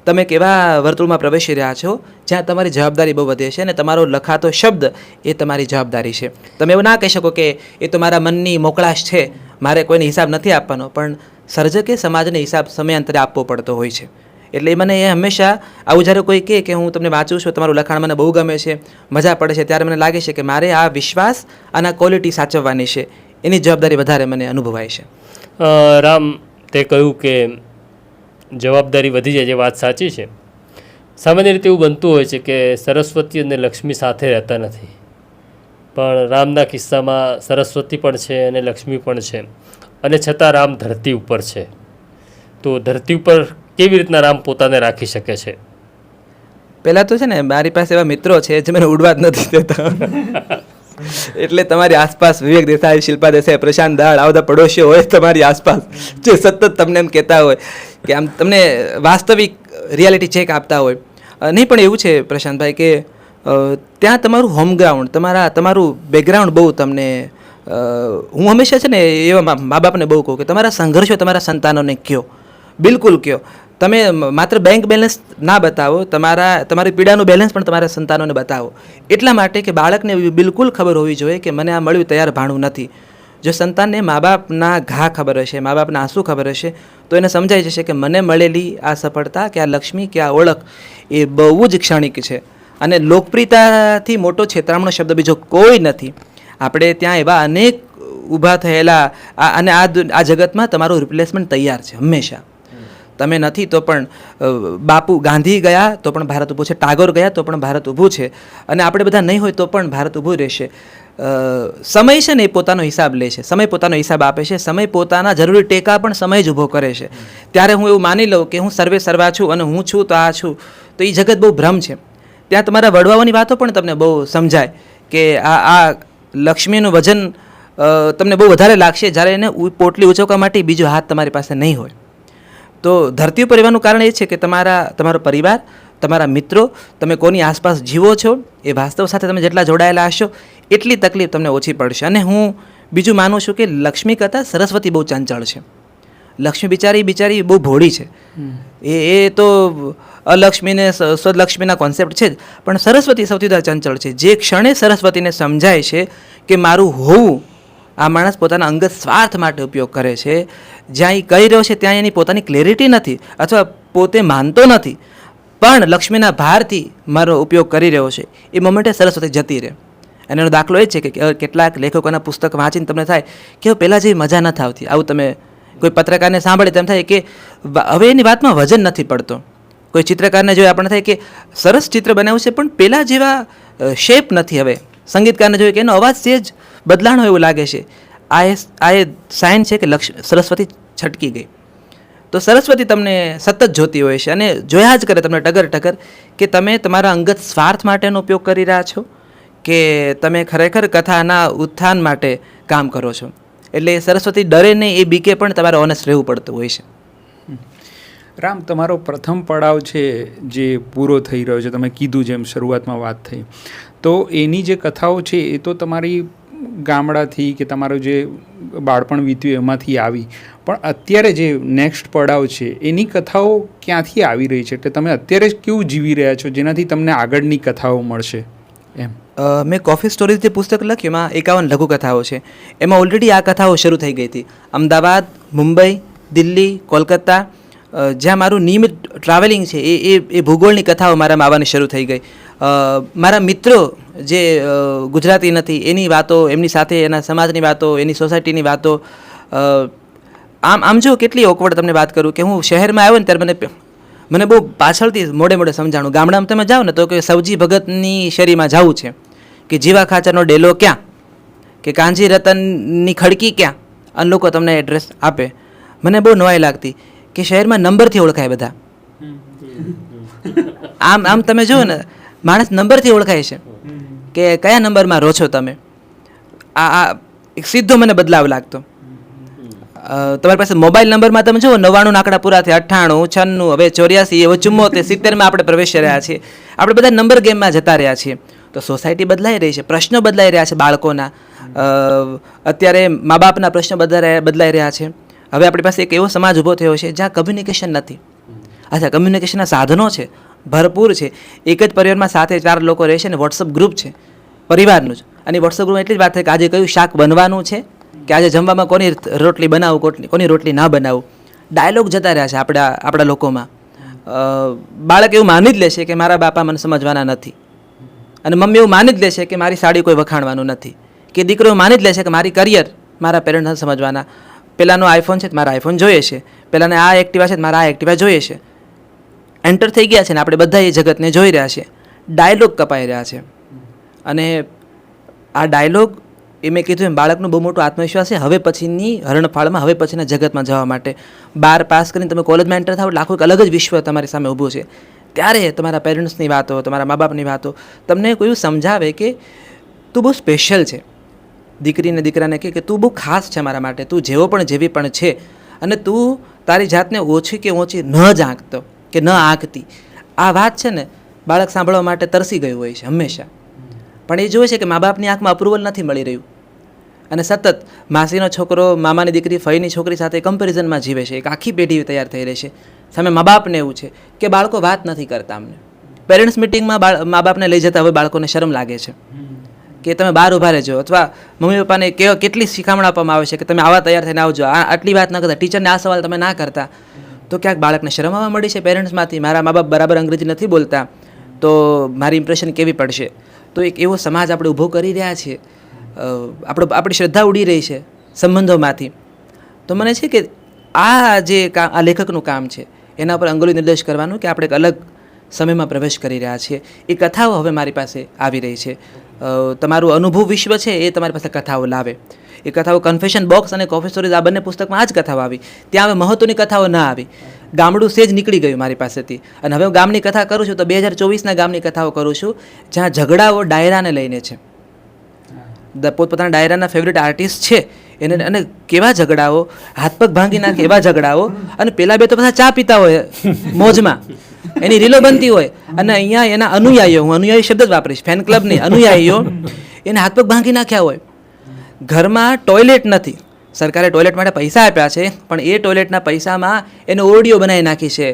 તમે કેવા વર્તુળમાં પ્રવેશી રહ્યા છો જ્યાં તમારી જવાબદારી બહુ વધે છે અને તમારો લખાતો શબ્દ એ તમારી જવાબદારી છે. તમે એવું ના કહી શકો કે એ તો મારા મનની મોકળાશ છે, મારે કોઈને હિસાબ નથી આપવાનો, પણ સર્જકે સમાજને હિસાબ સમયાંતરે આપવો પડતો હોય છે. એટલે મને એ હંમેશા આવું જ્યારે કોઈ કહે કે હું તમને વાંચું છું, તમારું લખાણ મને બહુ ગમે છે, મજા પડે છે, ત્યારે મને લાગે છે કે મારે આ વિશ્વાસ અને ક્વોલિટી સાચવવાની છે, એની જવાબદારી વધારે મને અનુભવાય છે. રામ, તે કહ્યું કે જવાબદારી વધી જાય, જે વાત સાચી છે. સામાન્ય રીતે એવું બનતું હોય છે કે સરસ્વતી અને લક્ષ્મી સાથે રહેતા નથી, પણ રામના કિસ્સામાં સરસ્વતી પણ છે અને લક્ષ્મી પણ છે, અને છતાં રામ ધરતી ઉપર છે. તો ધરતી ઉપર કેવી રીતના રામ પોતાને રાખી શકે છે? પહેલાં તો છે ને મારી પાસે એવા મિત્રો છે જે મને ઉડવા જ નથી દેતા. એટલે તમારી આસપાસ વિવેક દેસાઈ, શિલ્પા દેસાઈ, પ્રશાંત દાળ, આ બધા પડોશીઓ હોય તમારી આસપાસ જે સતત તમને એમ કહેતા હોય કે આમ તમને વાસ્તવિક રિયાલિટી ચેક આપતા હોય. નહીં પણ એવું છે પ્રશાંતભાઈ કે ત્યાં તમારું હોમ ગ્રાઉન્ડ, તમારું બેકગ્રાઉન્ડ બહુ તમને, હું હંમેશા છે ને એવા મા બાપને બહુ કહું કે તમારા સંઘર્ષો તમારા સંતાનોને કહો, બિલકુલ કહો. તમે માત્ર બેંક બેલેન્સ ના બતાવો, તમારી પીડાનું બેલેન્સ પણ તમારા સંતાનોને બતાવો. એટલા માટે કે બાળકને બિલકુલ ખબર હોવી જોઈએ કે મને આ મળ્યું તૈયાર ભાણું નથી. જો સંતાનને મા બાપના ઘા ખબર હશે, મા બાપના આંસુ ખબર હશે, તો એને સમજાઈ જશે કે મને મળેલી આ સફળતા કે આ લક્ષ્મી કે આ ઓળખ એ બહુ જ ક્ષણિક છે અને લોકપ્રિયતાથી મોટો છેતરામણો શબ્દ બીજો કોઈ નથી. આપણે ત્યાં એવા અનેક ઊભા થયેલા અને આ જગતમાં તમારું રિપ્લેસમેન્ટ તૈયાર છે હંમેશા. તમે નથી તો પણ બાપુ ગાંધી ગયા તો પણ ભારત ઊભું છે, ટાગોર ગયા તો પણ ભારત ઊભું છે, અને આપણે બધા નહીં હોય તો પણ ભારત ઊભું રહેશે. સમય છે ને એ પોતાનો હિસાબ લે છે, સમય પોતાનો હિસાબ આપે છે, સમય પોતાના જરૂરી ટેકા પણ સમય જ ઊભો કરે છે. ત્યારે હું એવું માની લઉં કે હું સર્વે સર્વા છું અને હું છું તો આ છું, તો એ જગત બહુ ભ્રમ છે. ત્યાં તમારા વડવાઓની વાતો પણ તમને બહુ સમજાય કે આ લક્ષ્મીનું વજન તમને બહુ વધારે લાગશે જ્યારે એને પોટલી ઉચકવા માટે બીજો હાથ તમારી પાસે નહીં હોય. તો ધરતી ઉપર રહેવાનું કારણ એ છે કે તમારો પરિવાર, તમારા મિત્રો, તમે કોની આસપાસ જીવો છો એ વાસ્તવ સાથે તમે જેટલા જોડાયેલા હશો એટલી તકલીફ તમને ઓછી પડશે. અને હું બીજું માનું છું કે લક્ષ્મી કરતાં સરસ્વતી બહુ ચંચળ છે. લક્ષ્મી બિચારી બહુ ભોળી છે. એ તો અલક્ષ્મીને સ્વલક્ષ્મીના કોન્સેપ્ટ છે જ, પણ સરસ્વતી સૌથી વધારે ચંચળ છે. જે ક્ષણે સરસ્વતીને સમજાય છે કે મારું હોવું આ માણસ પોતાના અંગત સ્વાર્થ માટે ઉપયોગ કરે છે, જ્યાં એ કહી રહ્યો છે ત્યાં એની પોતાની ક્લેરિટી નથી અથવા પોતે માનતો નથી, પણ લક્ષ્મીના ભારથી મારો ઉપયોગ કરી રહ્યો છે, એ મોમેન્ટે સરસ્વતી જતી રહે. અને એનો દાખલો એ છે કે કેટલાક લેખકોના પુસ્તક વાંચીને તમને થાય કે પહેલાં જેવી મજા નથી આવતી. આવું તમે કોઈ પત્રકારને સાંભળે તેમ થાય કે હવે એની વાતમાં વજન નથી પડતો. કોઈ ચિત્રકારને જોઈએ આપણને થાય કે સરસ ચિત્ર બનાવ્યું છે પણ પહેલાં જેવા શેપ નથી. હવે સંગીતકારને જોઈએ કે એનો અવાજ સેજ બદલાણો એવું લાગે છે. આ એ સાઇન છે કે સરસ્વતી છટકી ગઈ. તો સરસ્વતી તમને સતત જોતી હોય છે અને જોયા જ કરે તમને ટગર કે તમે તમારા અંગત સ્વાર્થ માટેનો ઉપયોગ કરી રહ્યા છો કે તમે ખરેખર કથાના ઉત્થાન માટે કામ કરો છો. એટલે સરસ્વતી ડરે નહીં એ બીકે પણ તમારે ઓનેસ્ટ રહેવું પડતું હોય છે. રામ, તમારો પ્રથમ પડાવ છે જે પૂરો થઈ રહ્યો છે, તમે કીધું જેમ શરૂઆતમાં વાત થઈ, તો એની જે કથાઓ છે એ તો તમારી ગામડાથી કે તમારું જે બાળપણ વીત્યું એમાંથી આવી, પણ અત્યારે જે નેક્સ્ટ પડાવ છે એની કથાઓ ક્યાંથી આવી રહી છે? એટલે તમે અત્યારે કેવું જીવી રહ્યા છો જેનાથી તમને આગળની કથાઓ મળશે એમ? મેં કોફી સ્ટોરીઝ જે પુસ્તક લખ્યું એમાં 51 લઘુકથાઓ છે. એમાં ઓલરેડી આ કથાઓ શરૂ થઈ ગઈ હતી. અમદાવાદ, મુંબઈ, દિલ્હી, કોલકાતા, જ્યાં મારું નિયમિત ટ્રાવેલિંગ છે એ ભૂગોળની કથાઓ મારામાં આવવાની શરૂ થઈ ગઈ. મારા મિત્રો જે ગુજરાતી નથી એની વાતો, એમની સાથે એના સમાજની વાતો, એની સોસાયટીની વાતો, આમ જો કેટલી ઓકવર્ડ તમને વાત કરું કે હું શહેરમાં આવ્યો ને ત્યારે મને બહુ પાછળથી મોડે સમજાણું. ગામડામાં તમે જાઓ ને તો કે સવજી ભગતની શેરીમાં જવું છે કે જીવા ખાચરનો ડેલો ક્યાં, કે કાંજી રતનની ખડકી ક્યાં, અને લોકો તમને એડ્રેસ આપે. મને બહુ નવાઈ લાગતી કે શહેરમાં નંબરથી ઓળખાય બધા. આમ તમે જુઓ ને માણસ નંબરથી ઓળખાય છે કે કયા નંબરમાં રહો છો તમે. આ એક સીધો મને બદલાવ લાગતો. તમારી પાસે મોબાઈલ નંબરમાં તમે જુઓ 99 આંકડા પૂરા થયા, 98, 96, હવે 84, હવે 74, 70માં આપણે પ્રવેશી રહ્યા છીએ. આપણે બધા નંબર ગેમમાં જતા રહ્યા છીએ. તો સોસાયટી બદલાઈ રહી છે, પ્રશ્નો બદલાઈ રહ્યા છે બાળકોના, અત્યારે મા બાપના પ્રશ્નો બદલાઈ રહ્યા છે. હવે આપણી પાસે એક એવો સમાજ ઊભો થયો છે જ્યાં કમ્યુનિકેશન નથી. અચ્છા, કમ્યુનિકેશનના સાધનો છે, ભરપૂર છે. એક જ પરિવારમાં 7-4 લોકો રહે છે અને વોટ્સઅપ ગ્રુપ છે પરિવારનું જ. અને વોટ્સઅપ ગ્રુપમાં એટલી જ વાત થાય કે આજે કયું શાક બનવાનું છે, કે આજે જમવામાં કોની રોટલી બનાવું, કોની રોટલી ના બનાવું. ડાયલોગ જતા રહ્યા છે આપણા લોકોમાં. બાળક એવું માની જ લેશે કે મારા બાપા મને સમજવાના નથી, અને મમ્મી એવું માની જ લેશે કે મારી સાડી કોઈ વખાણવાનું નથી, કે દીકરો એવું માની જ લેશે કે મારી કરિયર મારા પેરેન્ટ નથી સમજવાના. પેલાનો આઈફોન છે મારા આઈફોન જોઈએ છે, પેલાને આ એક્ટિવા છે મારા આ એક્ટિવા જોઈએ છે. એન્ટર થઈ ગયા છે ને આપણે બધા એ જગતને જોઈ રહ્યા છે. ડાયલોગ કપાઈ રહ્યા છે. અને આ ડાયલોગ એ મેં કીધું એમ બાળકનો બહુ મોટો આત્મવિશ્વાસ છે હવે પછીની હરણફાળમાં, હવે પછીના જગતમાં જવા માટે. 12 પાસ કરીને તમે કોલેજમાં એન્ટર થાવ એટલે આખું એક અલગ જ વિશ્વ તમારી સામે ઊભું છે. ત્યારે તમારા પેરેન્ટ્સની વાતો, તમારા મા બાપની વાતો તમને કોઈ સમજાવે કે તું બહુ સ્પેશિયલ છે. દીકરીને દીકરાને કહે કે તું બહુ ખાસ છે મારા માટે, તું જેવો પણ જેવી પણ છે, અને તું તારી જાતને ઓછી કે ઓછી ન જ આંકતો કે ન આંકતી. આ વાત છે ને બાળક સાંભળવા માટે તરસી ગયું હોય છે હંમેશા. પણ એ જોવે છે કે મા બાપની આંખમાં અપ્રુવલ નથી મળી રહ્યું, અને સતત માસીનો છોકરો મામાની દીકરી ફઈની છોકરી સાથે કમ્પેરિઝનમાં જીવે છે. એક આખી પેઢી તૈયાર થઈ રહી છે. સામે મા બાપને એવું છે કે બાળકો વાત નથી કરતા. અમને પેરેન્ટ્સ મિટિંગમાં મા બાપને લઈ જતા હવે બાળકોને શરમ લાગે છે કે તમે બહાર ઊભા રહેજો, અથવા મમ્મી પપ્પાને કેટલી શિખામણ આપવામાં આવે છે કે તમે આવા તૈયાર થઈને આવજો, આટલી વાત ન કરતા, ટીચરને આ સવાલ તમે ના કરતા. તો ક્યાંક બાળકને શરમ આવવા મળી છે પેરેન્ટ્સમાંથી. મારા મા બાપ બરાબર અંગ્રેજી નથી બોલતા તો મારી ઇમ્પ્રેશન કેવી પડશે. તો એક એવો સમાજ આપણે ઊભો કરી રહ્યા છીએ. આપણી શ્રદ્ધા ઉડી રહી છે સંબંધોમાંથી. તો મને છે કે આ જે આ લેખકનું કામ છે એના પર અંગુલી નિર્દેશ કરવાનું કે આપણે એક અલગ સમયમાં પ્રવેશ કરી રહ્યા છીએ. એ કથાઓ હવે મારી પાસે આવી રહી છે. તમારું અનુભવ વિશ્વ છે એ તમારી પાસે કથાઓ લાવે. એ કથાઓ કન્ફેશન બોક્સ અને કોફી સ્ટોરીઝ આ બંને પુસ્તકમાં આ જ કથાઓ આવી. ત્યાં હવે મહત્વની કથાઓ ના આવી. ગામડું સેજ નીકળી ગયું મારી પાસેથી. અને હવે હું ગામની કથા કરું છું તો 2024ના ગામની કથાઓ કરું છું જ્યાં ઝઘડાઓ ડાયરાને લઈને છે. પોતપોતાના ડાયરાના ફેવરેટ આર્ટિસ્ટ છે એને અને કેવા ઝઘડાઓ, હાથ પગ ભાંગી નાખે એવા ઝઘડાઓ. અને પેલા બે તો બધા ચા પીતા હોય મોજમાં, એની રીલો બનતી હોય. અને અહીંયા એના અનુયાયીઓ, હું અનુયાયી શબ્દ જ વાપરીશ, ફેન ક્લબની અનુયાયીઓ એને હાથ પગ ભાંગી નાખ્યા હોય. ઘરમાં ટોયલેટ નથી, સરકારે ટોયલેટ માટે પૈસા આપ્યા છે પણ એ ટોયલેટના પૈસામાં એને ઓરડીઓ બનાવી નાખી છે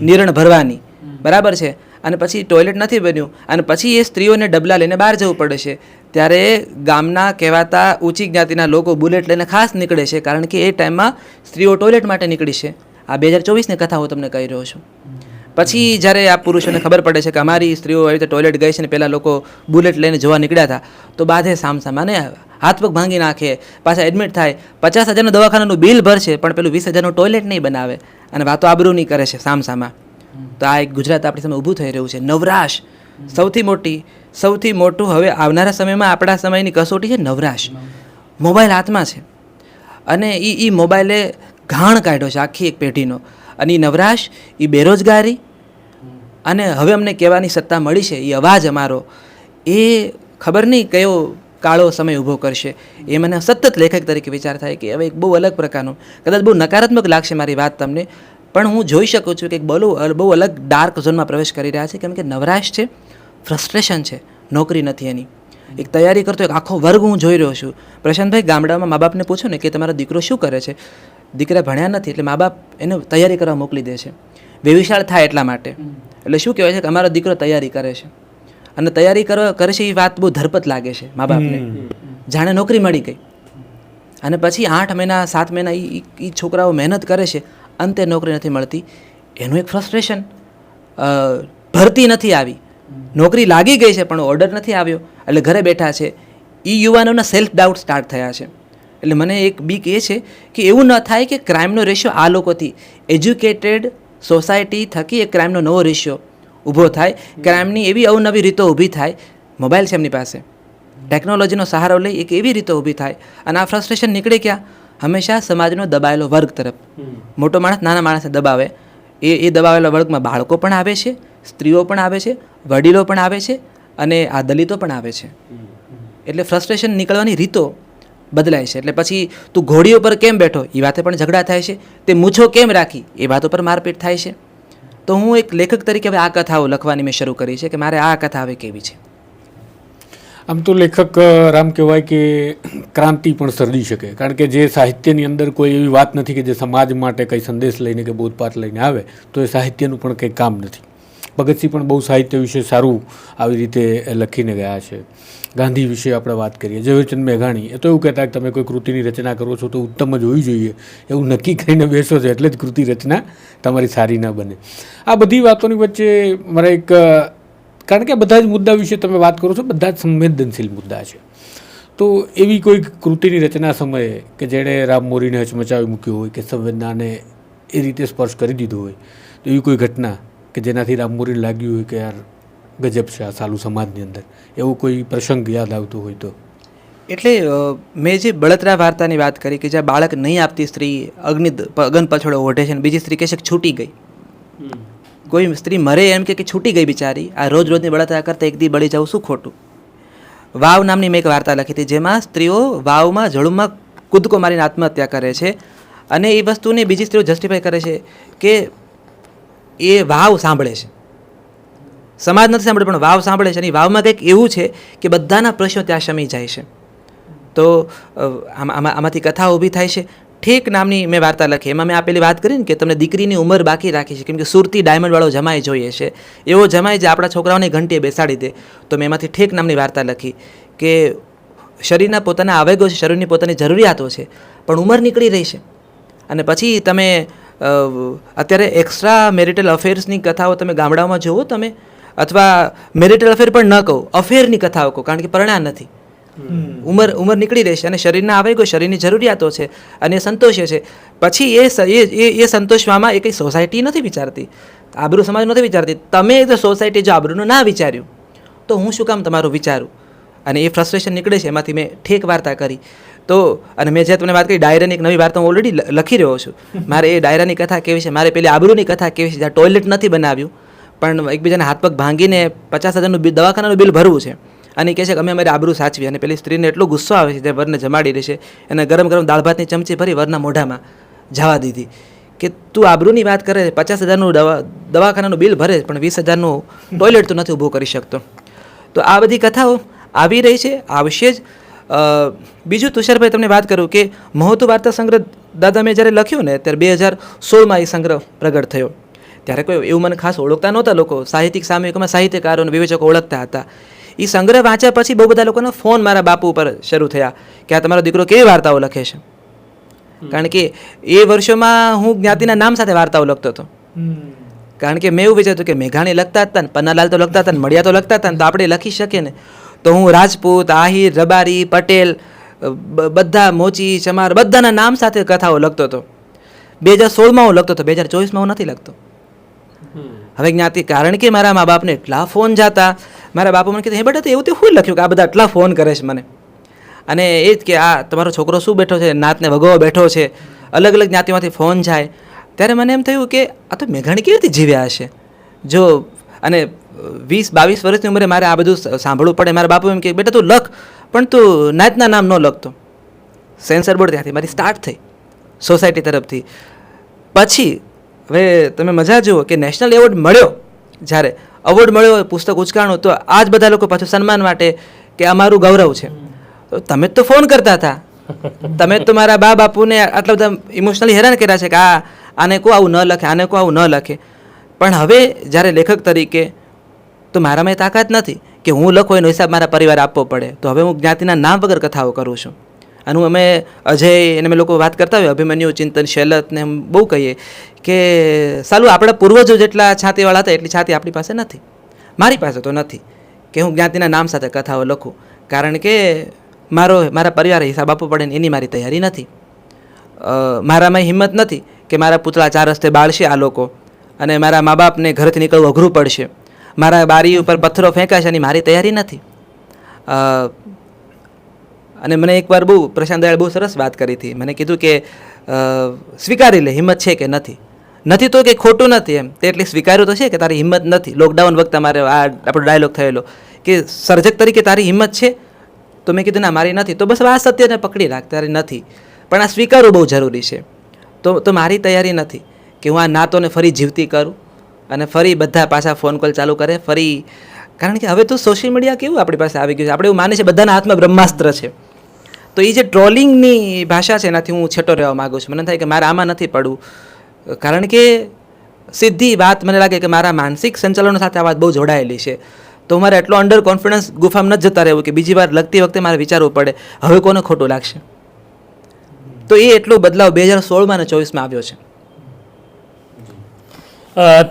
નિરણ ભરવાની, બરાબર છે. અને પછી ટોયલેટ નથી બન્યું અને પછી એ સ્ત્રીઓને ડબલા લઈને બહાર જવું પડે છે. ત્યારે ગામના કહેવાતા ઊંચી જ્ઞાતિના લોકો બુલેટ લઈને ખાસ નીકળે છે કારણ કે એ ટાઈમમાં સ્ત્રીઓ ટોયલેટ માટે નીકળી છે. આ 2024ની કથા હું તમને કહી રહ્યો છું. પછી જ્યારે આ પુરુષોને ખબર પડે છે કે અમારી સ્ત્રીઓ આવી રીતે ટોયલેટ ગઈ છે ને પહેલાં લોકો બુલેટ લઈને જોવા નીકળ્યા હતા તો બાધે સામસામા ને હાથ પગ ભાંગી નાખે, પાછા એડમિટ થાય, 50,000નું દવાખાનાનું બિલ ભરશે પણ પેલું 20,000નું ટોયલેટ નહીં બનાવે અને વાતો આબરૂની કરે છે સામસામા. તો આ એક ગુજરાત આપણી સામે ઊભું થઈ રહ્યું છે. નવરાશ સૌથી મોટું હવે આવનારા સમયમાં આપણા સમયની કસોટી છે નવરાશ. મોબાઈલ હાથમાં છે અને એ મોબાઈલે ઘાણ કાઢ્યો છે આખી એક પેઢીનો. અને એ નવરાશ, એ બેરોજગારી અને હવે અમને કહેવાની સત્તા મળી છે એ અવાજ અમારો, એ ખબર નહીં કયો કાળો સમય ઊભો કરશે. એ મને સતત લેખક તરીકે વિચાર થાય કે હવે એક બહુ અલગ પ્રકારનો, કદાચ બહુ નકારાત્મક લાગશે મારી વાત તમને, પણ હું જોઈ શકું છું કે એક બહુ અલગ ડાર્ક ઝોનમાં પ્રવેશ કરી રહ્યા છે. કેમ કે નવરાશ છે, ફ્રસ્ટ્રેશન છે, નોકરી નથી એની. એક તૈયારી કરતો એક આખો વર્ગ હું જોઈ રહ્યો છું. પ્રશાંતભાઈ, ગામડામાં મા બાપને પૂછો ને કે તમારો દીકરો શું કરે છે, દીકરા ભણ્યા નથી એટલે મા બાપ એને તૈયારી કરવા મોકલી દે છે, વેવિશાળ થાય એટલા માટે. એટલે શું કહેવાય છે કે અમારો દીકરો તૈયારી કરે છે અને તૈયારી કરે છે એ વાત બહુ ધરપત લાગે છે મા બાપને, જાણે નોકરી મળી ગઈ. અને પછી 8 મહિના 7 મહિના એ છોકરાઓ મહેનત કરે છે, અંતે નોકરી નથી મળતી. એનું એક ફ્રસ્ટ્રેશન, ભરતી નથી આવી, નોકરી લાગી ગઈ છે પણ ઓર્ડર નથી આવ્યો એટલે ઘરે બેઠા છે. એ યુવાનોના સેલ્ફ ડાઉટ સ્ટાર્ટ થયા છે. એટલે મને એક બીક એ છે કે એવું ન થાય કે ક્રાઇમનો રેશિયો આ લોકોથી, એજ્યુકેટેડ સોસાયટી થકી એક ક્રાઇમનો નવો રેશિયો ઊભો થાય, ક્રાઇમની એવી અવનવી રીતો ઊભી થાય. મોબાઈલ છે એમની પાસે, ટેકનોલોજીનો સહારો લઈ એક એવી રીતો ઊભી થાય અને આ ફ્રસ્ટ્રેશન નીકળે ક્યાં? હંમેશા સમાજનો દબાયેલો વર્ગ તરફ. મોટો માણસ નાના માણસને દબાવે, એ દબાવેલા વર્ગમાં બાળકો પણ આવે છે, સ્ત્રીઓ પણ આવે છે, વડીલો પણ આવે છે અને આ દલિતો પણ આવે છે. એટલે ફ્રસ્ટ્રેશન નીકળવાની રીતો બદલાય છે. એટલે પછી તું ઘોડીઓ પર કેમ બેઠો એ વાતે પણ ઝઘડા થાય છે, તે મૂછો કેમ રાખી એ વાતો પર મારપીટ થાય છે. તો હું એક લેખક તરીકે હવે આ કથાઓ લખવાની મેં શરૂ કરી છે કે મારે આ કથા હવે કેવી છે. આમ તો લેખક રામ કહેવાય કે ક્રાંતિ પણ સર્જી શકે, કારણ કે જે સાહિત્યની અંદર કોઈ એવી વાત નથી કે જે સમાજ માટે કંઈ સંદેશ લઈને કે બોધપાઠ લઈને આવે તો એ સાહિત્યનું પણ કંઈ કામ નથી. ભગતસિંહ પણ બહુ સાહિત્ય વિશે સારું આવી રીતે લખીને ગયા છે. ગાંધી વિશે આપણે વાત કરીએ, ઝવેરચંદ મેઘાણી એ તો એવું કહેતા કે તમે કોઈ કૃતિની રચના કરો છો તો ઉત્તમ જ હોવી જોઈએ એવું નક્કી કરીને બેસો છો એટલે જ કૃતિ રચના તમારી સારી ના બને. આ બધી વાતોની વચ્ચે મારે એક, કારણ કે બધા જ મુદ્દા વિશે તમે વાત કરો છો, બધા જ સંવેદનશીલ મુદ્દા છે, તો એવી કોઈ કૃતિની રચના સમયે કે જેણે રામ મોરીને હચમચાવી મૂક્યો હોય કે સંવેદનાને એ રીતે સ્પર્શ કરી દીધો હોય, તો એવી કોઈ ઘટના કે જેનાથી રામ મોરીને લાગ્યું હોય કે યાર ગજબ છે આ સાલું સમાજની અંદર, એવો કોઈ પ્રસંગ યાદ આવતો હોય તો? એટલે મેં જે બળતરા વાર્તાની વાત કરી કે જ્યાં બાળક નહીં આપતી સ્ત્રી અગન પછોડો ઓઢે છે અને બીજી સ્ત્રી કહે છે કે છૂટી ગઈ. કોઈ સ્ત્રી મરે એમ કે છૂટી ગઈ બિચારી, આ રોજની બળતરા કરતા એક દી બળી જવું શું ખોટું. વાવ નામની મેં એક વાર્તા લખી હતી જેમાં સ્ત્રીઓ વાવમાં જળમાં કૂદકો મારીને આત્મહત્યા કરે છે અને એ વસ્તુને બીજી સ્ત્રીઓ જસ્ટિફાઈ કરે છે કે એ વાવ સાંભળે છે, સમાજ નથી સાંભળે પણ વાવ સાંભળે છે. અને વાવમાં કંઈક એવું છે કે બધાના પ્રશ્નો ત્યાં શમી જાય છે. તો આમાંથી કથા ઊભી થાય છે. ઠેક નામની મેં વાર્તા લખી, એમાં મેં આપેલી વાત કરી ને કે તમને દીકરીની ઉંમર બાકી રાખી છે કેમ કે સુરતી ડાયમંડવાળો જમાઈ જોઈએ છે, એવો જમાઈ જે આપણા છોકરાઓને ઘંટીએ બેસાડી દે. તો મેં એમાંથી ઠેક નામની વાર્તા લખી કે શરીરના પોતાના આવેગો છે, શરીરની પોતાની જરૂરિયાતો છે પણ ઉંમર નીકળી રહી છે. અને પછી તમે અત્યારે એક્સ્ટ્રા મેરિટલ અફેર્સની કથાઓ તમે ગામડાઓમાં જુઓ તમે, અથવા મેરિટલ અફેર પણ ન કહો, અફેરની કથાઓ કહો, કારણ કે પરણ્યા નથી, ઉંમર નીકળી રહેશે અને શરીરના આવેગો, શરીરની જરૂરિયાતો છે અને એ સંતોષે છે. પછી એ સંતોષવામાં એ કંઈ સોસાયટી નથી વિચારતી, આબરૂ સમાજ નથી વિચારતી. તમે તો સોસાયટી જો આબરૂનું ના વિચાર્યું તો હું શું કામ તમારું વિચારું? અને એ ફ્રસ્ટ્રેશન નીકળે છે એમાંથી મેં ઠેક વાર્તા કરી. તો અને મેં જે તમને વાત કરી ડાયરાની એક નવી વાર્તા હું ઓલરેડી લખી રહ્યો છું. મારે એ ડાયરાની કથા કેવી છે, મારે પેલી આબરૂની કથા કેવી છે, જ્યાં ટોયલેટ નથી બનાવ્યું પણ એકબીજાના હાથ પગ ભાંગીને 50,000નું દવાખાનાનું બિલ ભરવું છે. અને કહે છે કે અમે અમારી આબરૂ સાચવી. અને પેલી સ્ત્રીને એટલો ગુસ્સો આવે છે જે વરને જમાડી રહી છે, એને ગરમ ગરમ દાળ ભાતની ચમચી ભરી વરના મોઢામાં જવા દીધી કે તું આબરૂની વાત કરે, 50,000નું દવાખાનાનું બિલ ભરે પણ 20,000નું ટોયલેટ તો નથી ઊભું કરી શકતો. તો આ બધી કથાઓ આવી રહી છે, આવશે જ. બીજું તુષારભાઈ તમને વાત કરું કે મહોતું વાર્તા સંગ્રહ દાદા મેં જ્યારે લખ્યું ને ત્યારે 2016માં એ સંગ્રહ પ્રગટ થયો. ત્યારે કોઈ એવું મને ખાસ ઓળખતા નહોતા લોકો, સાહિત્યિક સામયિકોમાં સાહિત્યકારો અને વિવેચકો ઓળખતા હતા. એ સંગ્રહ વાંચ્યા પછી બહુ બધા લોકોના ફોન મારા બાપુ ઉપર શરૂ થયા કે આ તમારો દીકરો કેવી વાર્તાઓ લખે છે. કારણ કે એ વર્ષોમાં હું જ્ઞાતિના નામ સાથે વાર્તાઓ લખતો હતો. કારણ કે મેં એવું વિચાર્યું કે મેઘાણી લખતા હતા ને પન્નાલાલ તો લખતા હતા ને મળિયા તો લખતા હતા ને તો આપણે લખી શકીએ ને. તો હું રાજપૂત, આહિર, રબારી, પટેલ, બધા મોચી, ચમાર બધાના નામ સાથે કથાઓ લખતો હતો. 2016માં હું લખતો હતો, 2024માં હું નથી લખતો. હવે જ્ઞાતિ, કારણ કે મારા મા બાપને એટલા ફોન જતા, મારા બાપુ મને કીધું હે બેટા તો એવું તે શું લખ્યું કે આ બધા એટલા ફોન કરે છે મને. અને એ જ કે આ તમારો છોકરો શું બેઠો છે, નાતને ભગવો બેઠો છે, અલગ અલગ જ્ઞાતિમાંથી ફોન જાય. ત્યારે મને એમ થયું કે આ તો મેઘાણી કેવી રીતે જીવ્યા હશે. જો અને 20-22 વર્ષની ઉંમરે મારે આ બધું સાંભળવું પડે. મારા બાપુ એમ કે બેટા તું લખ પણ તું નાતના નામ ન લખતો. સેન્સર બોર્ડ ત્યાંથી મારી સ્ટાર્ટ થઈ સોસાયટી તરફથી. પછી હવે તમે મજા જુઓ કે નેશનલ એવોર્ડ મળ્યો, જ્યારે અવોર્ડ મળ્યો, પુસ્તક ઉચકાણું, તો આ જ બધા લોકો પાછું સન્માન માટે કે અમારું ગૌરવ છે. તમે જ તો ફોન કરતા હતા, તમે જ તો મારા બા બાપુને આટલા બધા ઇમોશનલી હેરાન કર્યા છે કે આને કહો આવું ન લખે, આને કહો આવું ન લખે. પણ હવે જ્યારે લેખક તરીકે તો મારામાં એ તાકાત નથી કે હું લખો એનો હિસાબ મારા પરિવાર આપવો પડે. તો હવે હું જ્ઞાતિના નામ વગર કથાઓ કરું છું. અને હું અમે અજય અને અમે લોકો વાત કરતા હોય અભિમન્યુ, ચિંતન, શૈલત ને એમ બહુ કહીએ કે સાલું આપણા પૂર્વજો જેટલા છાતીવાળા હતા એટલી છાતી આપણી પાસે નથી. મારી પાસે તો નથી કે હું જ્ઞાતિના નામ સાથે કથાઓ લખું. કારણ કે મારા પરિવારે હિસાબ આપવો પડે ને એની મારી તૈયારી નથી. મારામાં હિંમત નથી કે મારા પુતળા 4 રસ્તે બાળશે આ લોકો અને મારા મા બાપને ઘરેથી નીકળવું અઘરું પડશે. મારા બારી ઉપર પથ્થરો ફેંકાશે એની મારી તૈયારી નથી. અને મને એકવાર બહુ પ્રશાંત દયાળ બહુ સરસ વાત કરી હતી. મને કીધું કે સ્વીકારી લે હિંમત છે કે નથી. નથી તો કે ખોટું નથી એમ, તે એટલે સ્વીકાર્યું તો છે કે તારી હિંમત નથી. લોકડાઉન વખતે મારે આ આપણો ડાયલોગ થયેલો કે સર્જક તરીકે તારી હિંમત છે. તો મેં કીધું ના મારી નથી. તો બસ આ સત્યને પકડી રાખ, તારી નથી. પણ આ સ્વીકારવું બહુ જરૂરી છે. તો મારી તૈયારી નથી કે હું આ નાતોને ફરી જીવતી કરું અને ફરી બધા પાછા ફોન કોલ ચાલુ કરે ફરી. કારણ કે હવે તો સોશિયલ મીડિયા કેવું આપણી પાસે આવી ગયું છે. આપણે એવું માને છે બધાના હાથમાં બ્રહ્માસ્ત્ર છે. તો એ જે ટ્રોલિંગની ભાષા છે એનાથી હું છેટો રહેવા માગું છું. મને થાય કે મારે આમાં નથી પડવું. કારણ કે સીધી વાત મને લાગે કે મારા માનસિક સંચાલનો સાથે આ વાત બહુ જોડાયેલી છે. તો મારે એટલો અંડર કોન્ફિડન્સ ગુફામાં નથી જતા રહેવું કે બીજી વાર લખતી વખતે મારે વિચારવું પડે હવે કોને ખોટું લાગશે. તો એ એટલો બદલાવ 2016માં અને 24માં આવ્યો છે.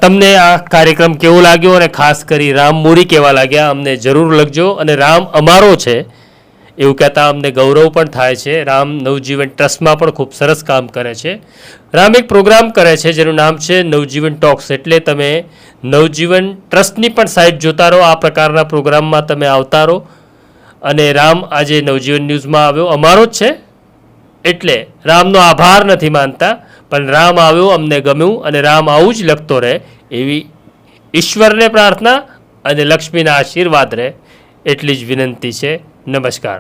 તમને આ કાર્યક્રમ કેવો લાગ્યો અને ખાસ કરી રામ મોરી કેવા લાગ્યા અમને જરૂર લખજો. અને રામ અમારો છે એવું કહેતા અમને ગૌરવ પણ થાય છે. રામ નવજીવન ટ્રસ્ટમાં પણ ખૂબ સરસ કામ કરે છે. રામ એક પ્રોગ્રામ કરે છે જેનું નામ છે નવજીવન ટોક્સ. એટલે તમે નવજીવન ટ્રસ્ટની પણ સાઇટ જોતા રહો, આ પ્રકારના પ્રોગ્રામમાં તમે આવતા રહો. અને રામ આજે નવજીવન ન્યૂઝમાં આવ્યો અમારો જ છે એટલે રામનો આભાર નથી માનતા, પણ રામ આવ્યો અમને ગમ્યું અને રામ આવું જ લખતો રહે એવી ઈશ્વરને પ્રાર્થના અને લક્ષ્મીના આશીર્વાદ રહે એટલી જ વિનંતી છે. નમસ્કાર.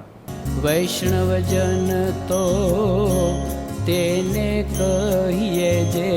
વૈષ્ણવજન તો તેને કહીએ જે